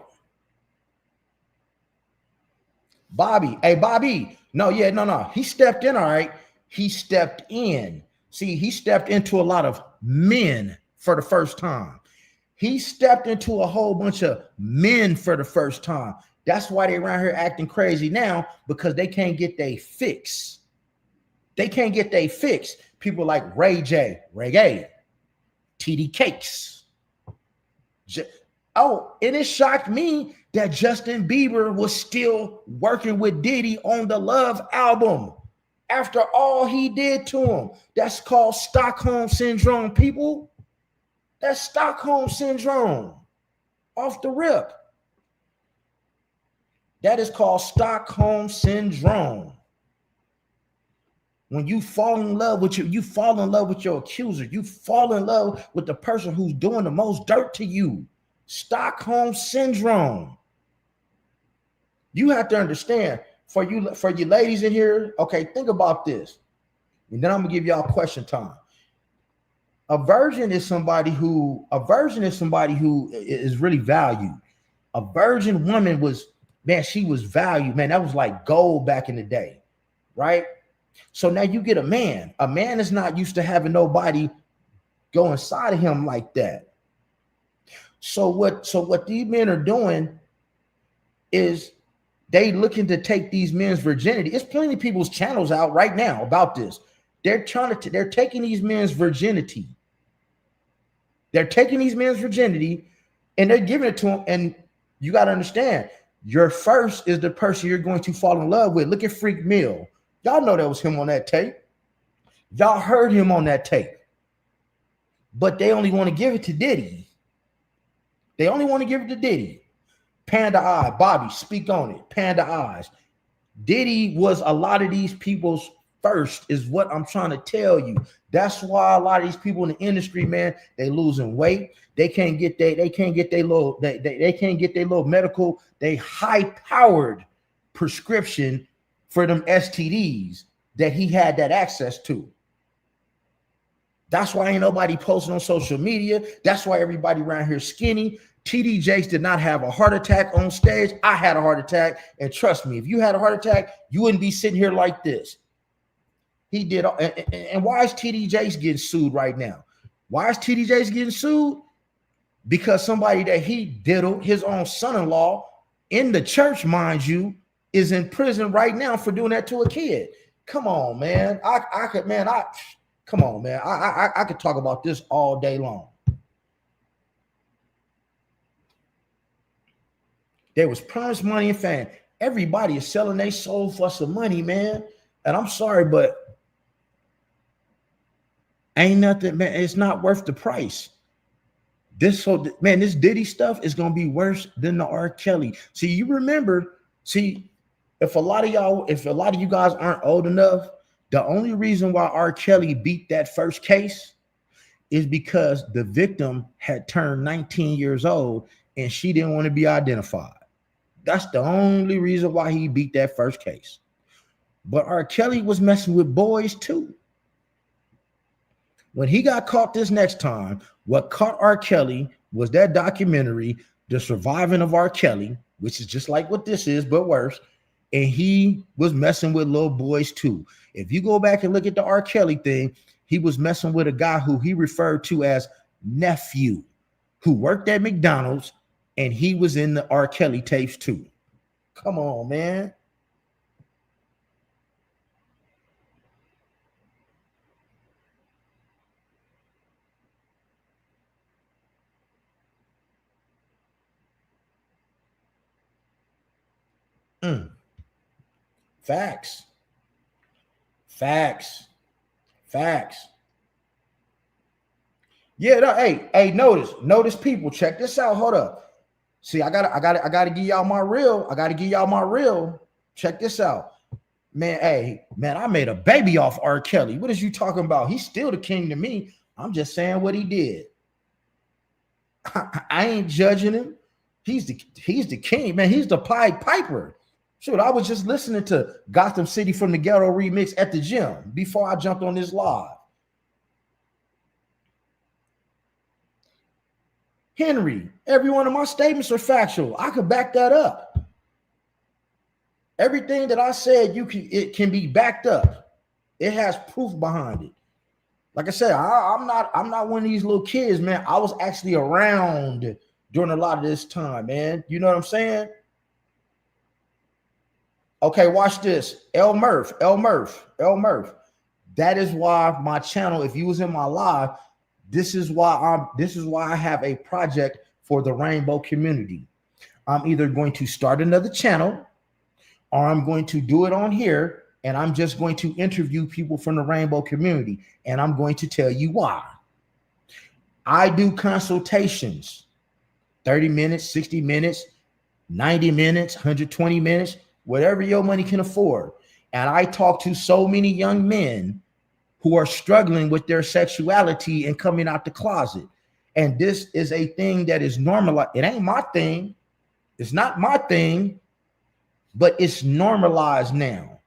Bobby, hey, Bobby. No. He stepped in, all right. He stepped in. See, he stepped into a lot of men for the first time. He stepped into a whole bunch of men for the first time. That's why they around here acting crazy now, because they can't get their fix. They can't get their fix. People like Ray J, Reggae, TD Cakes. Oh, and it shocked me that Justin Bieber was still working with Diddy on the Love album after all he did to him. That's called Stockholm Syndrome, people. That's Stockholm Syndrome. Off the rip. That is called Stockholm Syndrome. When you fall in love with you fall in love with your accuser. You fall in love with the person who's doing the most dirt to you. Stockholm Syndrome. You have to understand, for you ladies in here, okay, think about this. And then I'm gonna give y'all question time. A virgin is somebody who is really valued. A virgin woman was, man, she was valued. Man, that was like gold back in the day, right? So now you get a man. A man is not used to having nobody go inside of him like that. So what these men are doing is they looking to take these men's virginity. It's plenty of people's channels out right now about this. They're taking these men's virginity. They're taking these men's virginity and they're giving it to them. And you got to understand, your first is the person you're going to fall in love with. Look at Freak Mill. Y'all know that was him on that tape. Y'all heard him on that tape. but they only want to give it to Diddy. They only want to give it to Diddy. Panda Eye, Bobby, speak on it. Panda Eyes. Diddy was a lot of these people's first, is what I'm trying to tell you. That's why a lot of these people in the industry, man, they losing weight. They can't get their little medical, they high-powered prescription for them STDs that he had that access to. That's why ain't nobody posting on social media. That's why everybody around here skinny. TD Jakes did not have a heart attack on stage. I had a heart attack. And trust me, if you had a heart attack, you wouldn't be sitting here like this. He did. And why is TD Jakes getting sued right now? Why is TD Jakes getting sued? Because somebody that he diddled, his own son-in-law, in the church, mind you, is in prison right now for doing that to a kid. Come on, man. Come on, man. I could talk about this all day long. There was promised money and fame. Everybody is selling their soul for some money, man. And I'm sorry, but ain't nothing, man. It's not worth the price. This Diddy stuff is gonna be worse than the R. Kelly. See, you remember, if a lot of you guys aren't old enough, the only reason why R. Kelly beat that first case is because the victim had turned 19 years old and she didn't want to be identified. That's the only reason why he beat that first case. But R. Kelly was messing with boys too. When he got caught this next time, what caught R. Kelly was that documentary, The Surviving of R. Kelly, which is just like what this is, but worse. And he was messing with little boys too. If you go back and look at the R. Kelly thing, he was messing with a guy who he referred to as nephew, who worked at McDonald's, and he was in the R. Kelly tapes too. Come on, man. Facts. Yeah, no, hey, notice people. Check this out. Hold up. See, I gotta give y'all my real. Check this out. Man, I made a baby off R. Kelly. What is you talking about? He's still the king to me. I'm just saying what he did. I ain't judging him. He's the king, man. He's the Pied Piper. Shoot, I was just listening to Gotham City from the Ghetto remix at the gym before I jumped on this live. Henry, every one of my statements are factual. I could back that up. Everything that I said, it can be backed up. It has proof behind it. Like I said, I'm not one of these little kids, man. I was actually around during a lot of this time, man. You know what I'm saying? Okay, watch this. L Murph. That is why my channel, if you was in my live, this is why I have a project for the rainbow community. I'm either going to start another channel or I'm going to do it on here and I'm just going to interview people from the rainbow community and I'm going to tell you why. I do consultations, 30 minutes, 60 minutes, 90 minutes, 120 minutes, whatever your money can afford. And I talk to so many young men who are struggling with their sexuality and coming out the closet. And this is a thing that is normalized. It ain't my thing. It's not my thing, but it's normalized now.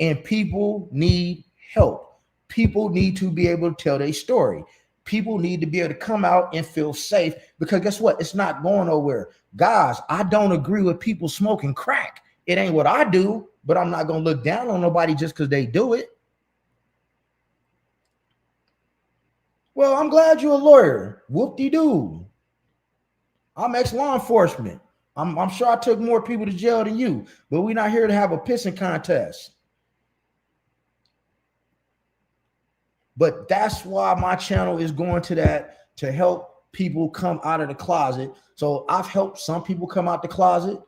And people need help. People need to be able to tell their story. People need to be able to come out and feel safe because guess what? It's not going nowhere. Guys, I don't agree with people smoking crack. It ain't what I do, but I'm not going to look down on nobody just because they do it. Well, I'm glad you're a lawyer. Whoop-de-doo. I'm ex-law enforcement. I'm sure I took more people to jail than you, but we're not here to have a pissing contest. But that's why my channel is going to that, to help people come out of the closet. So I've helped some people come out the closet.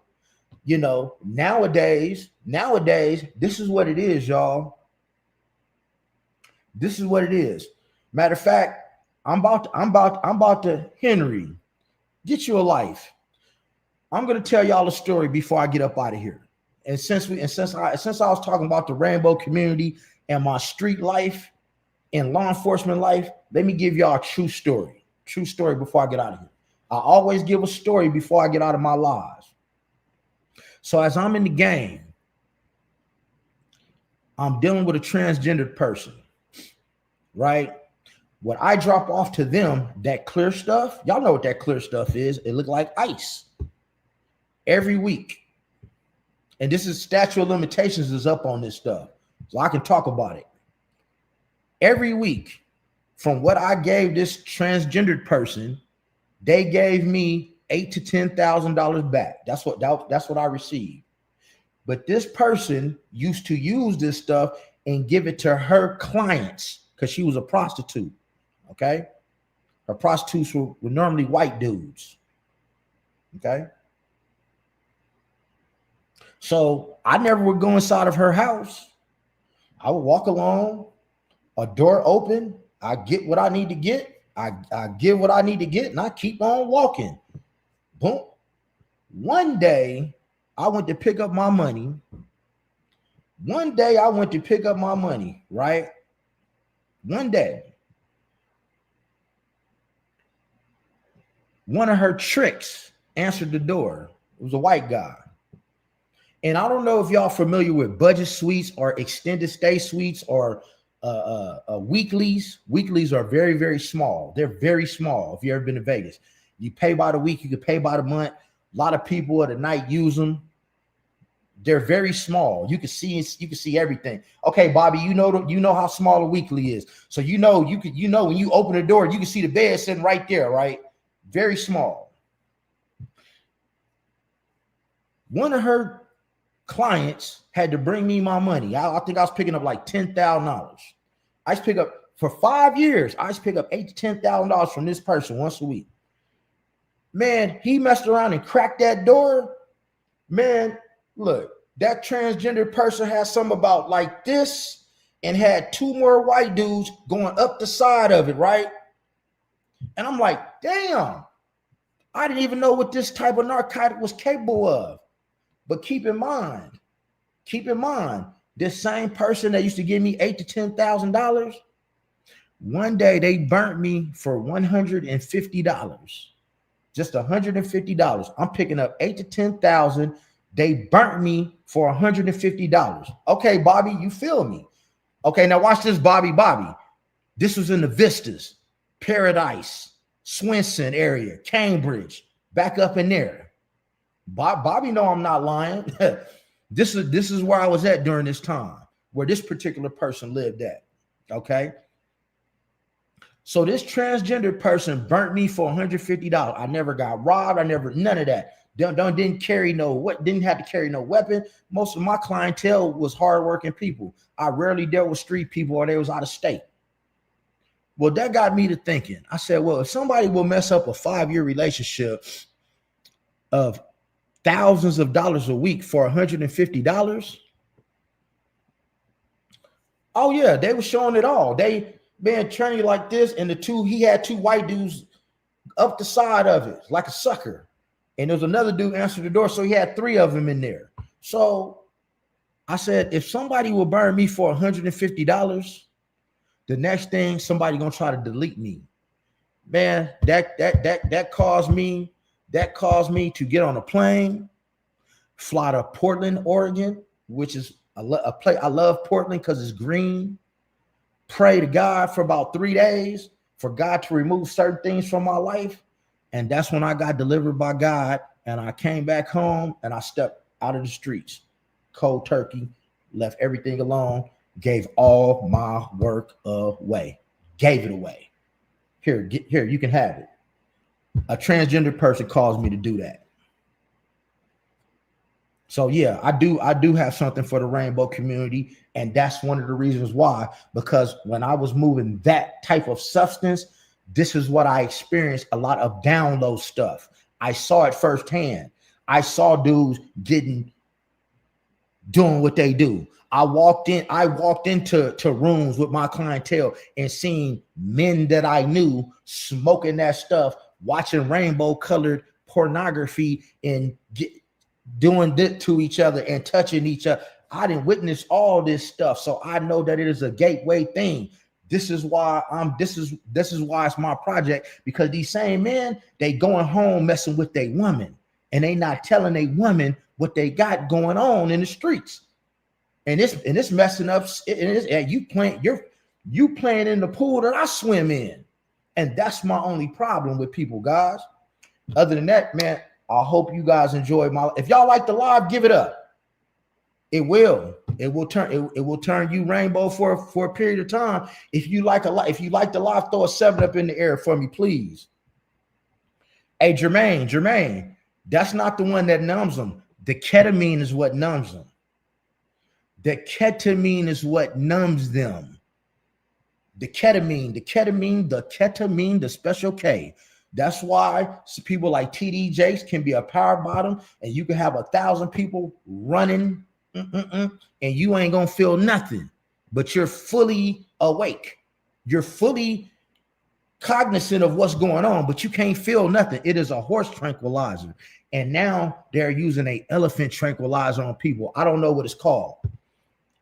You know, nowadays, this is what it is, y'all. This is what it is. Matter of fact, I'm about to Henry, get you a life. I'm gonna tell y'all a story before I get up out of here. And since I was talking about the rainbow community and my street life and law enforcement life, let me give y'all a true story. True story before I get out of here. I always give a story before I get out of my lives. So as I'm in the game, I'm dealing with a transgendered person, right? What I drop off to them, that clear stuff, y'all know what that clear stuff is. It look like ice every week. And this is statute of limitations is up on this stuff. So I can talk about it. Every week, from what I gave this transgendered person, they gave me $8,000 to $10,000 back. That's what I received. But this person used to use this stuff and give it to her clients because she was a prostitute. Okay, her prostitutes were normally white dudes. Okay, so I never would go inside of her house. I would walk along, a door open. I get what I need to get. I give what I need to get, and I keep on walking. Boom. One day, I went to pick up my money. Right? One day. One of her tricks answered the door. It was a white guy. And I don't know if y'all familiar with budget suites or extended stay suites or weeklies. Weeklies are very, very small. They're very small. If you've ever been to Vegas, you pay by the week, you can pay by the month. A lot of people at the night use them. They're very small. You can see everything. Okay, Bobby, you know how small a weekly is. So you know when you open the door, you can see the bed sitting right there, right? Very small. One of her clients had to bring me my money. I think I was picking up like $10,000. I used to pick up for 5 years. I used to pick up $8,000 to $10,000 from this person once a week. Man, he messed around and cracked that door. Man, look, that transgender person had something about like this and had two more white dudes going up the side of it, right? And I'm like, damn, I didn't even know what this type of narcotic was capable of. But keep in mind, this same person that used to give me $8,000 to $10,000, one day they burnt me for $150. Just $150. I'm picking up $8,000 to $10,000. They burnt me for $150. Okay, Bobby, you feel me? Okay, now watch this, Bobby. This was in the Vistas, Paradise, Swenson area, Cambridge, back up in there. Bobby know I'm not lying. This is where I was at during this time, where this particular person lived at. Okay. So this transgender person burnt me for $150. I never got robbed. None of that. Didn't have to carry no weapon. Most of my clientele was hardworking people. I rarely dealt with street people or they was out of state. Well, that got me to thinking. I said, well, if somebody will mess up a 5-year relationship of thousands of dollars a week for $150, oh yeah, they were showing it all. They been turning like this, and he had two white dudes up the side of it like a sucker. And there was another dude answered the door, so he had 3 of them in there. So I said, if somebody will burn me for $150, the next thing somebody gonna try to delete me. Man, that caused me to get on a plane, fly to Portland, Oregon, which is a place. I love Portland because it's green. Pray to God for about 3 days for God to remove certain things from my life. And that's when I got delivered by God, and I came back home and I stepped out of the streets, cold turkey, left everything alone, gave all my work away, gave it away. Here, you can have it. A transgender person caused me to do that. So yeah, I do have something for the rainbow community, and that's one of the reasons why, because when I was moving that type of substance, this is what I experienced, a lot of download stuff. I saw it firsthand. I saw dudes getting doing what they do. I walked into rooms with my clientele and seen men that I knew smoking that stuff, watching rainbow colored pornography and doing this to each other and touching each other. I didn't witness all this stuff, so I know that it is a gateway thing. This is why this is why it's my project, because these same men, they going home messing with their woman, and they not telling a woman what they got going on in the streets. And it's messing up. And you playing in the pool that I swim in, and that's my only problem with people, guys. Other than that, man, I hope you guys enjoyed my. If y'all like the live, give it up. It will turn you rainbow for a period of time. If you like the live, throw a 7 up in the air for me, please. Hey, Jermaine, that's not the one that numbs them. The ketamine is what numbs them. The ketamine is what numbs them. The ketamine, the special K. That's why people like TD Jakes can be a power bottom, and you can have 1,000 people running, and you ain't gonna feel nothing, but you're fully awake. You're fully cognizant of what's going on, but you can't feel nothing. It is a horse tranquilizer. And now they're using an elephant tranquilizer on people. I don't know what it's called.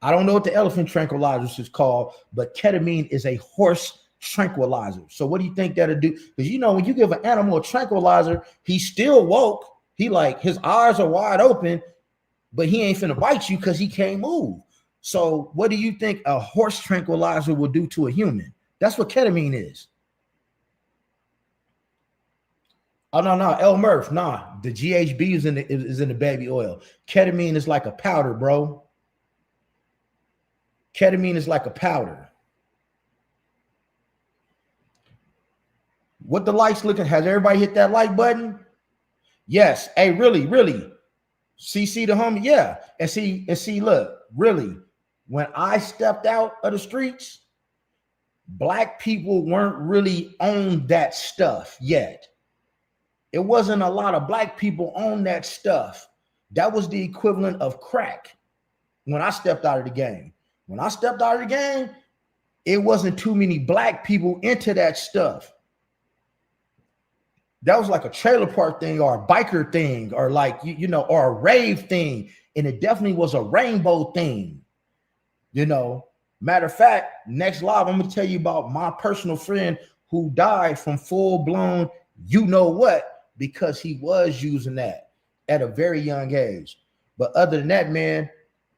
I don't know what the elephant tranquilizer is called, but ketamine is a horse tranquilizer. So what do you think that'll do? Because you know, when you give an animal a tranquilizer, he's still woke. He like his eyes are wide open, but he ain't finna bite you because he can't move. So what do you think a horse tranquilizer will do to a human? That's what ketamine is. Oh no, El Murph, nah. The GHB is in the baby oil. Ketamine is like a powder, bro. Ketamine is like a powder. What the lights looking? Has everybody hit that like button? Yes. Hey, really. CC the homie, yeah. And see, look, really, when I stepped out of the streets, black people weren't really on that stuff yet. It wasn't a lot of black people on that stuff. That was the equivalent of crack when I stepped out of the game. When I stepped out of the game, it wasn't too many black people into that stuff. That was like a trailer park thing or a biker thing or like, you know, or a rave thing. And it definitely was a rainbow thing. You know, matter of fact, next live, I'm going to tell you about my personal friend who died from full blown, you know what, because he was using that at a very young age. But other than that, man,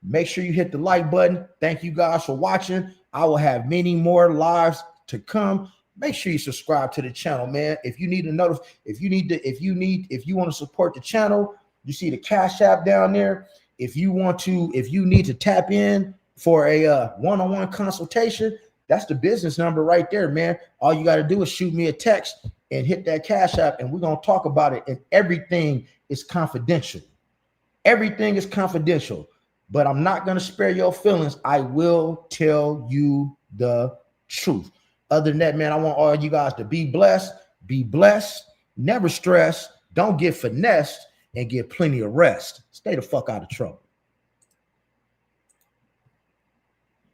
make sure you hit the like button. Thank you guys for watching. I will have many more lives to come. Make sure you subscribe to the channel, man. If you need to notice, if you want to support the channel, you see the Cash App down there. If you need to tap in for a one-on-one consultation, that's the business number right there, man. All you got to do is shoot me a text and hit that Cash App, and we're gonna talk about it. And everything is confidential. Everything is confidential. But I'm not going to spare your feelings. I will tell you the truth. Other than that, man, I want all you guys to be blessed, never stress, don't get finessed, and get plenty of rest. Stay the fuck out of trouble.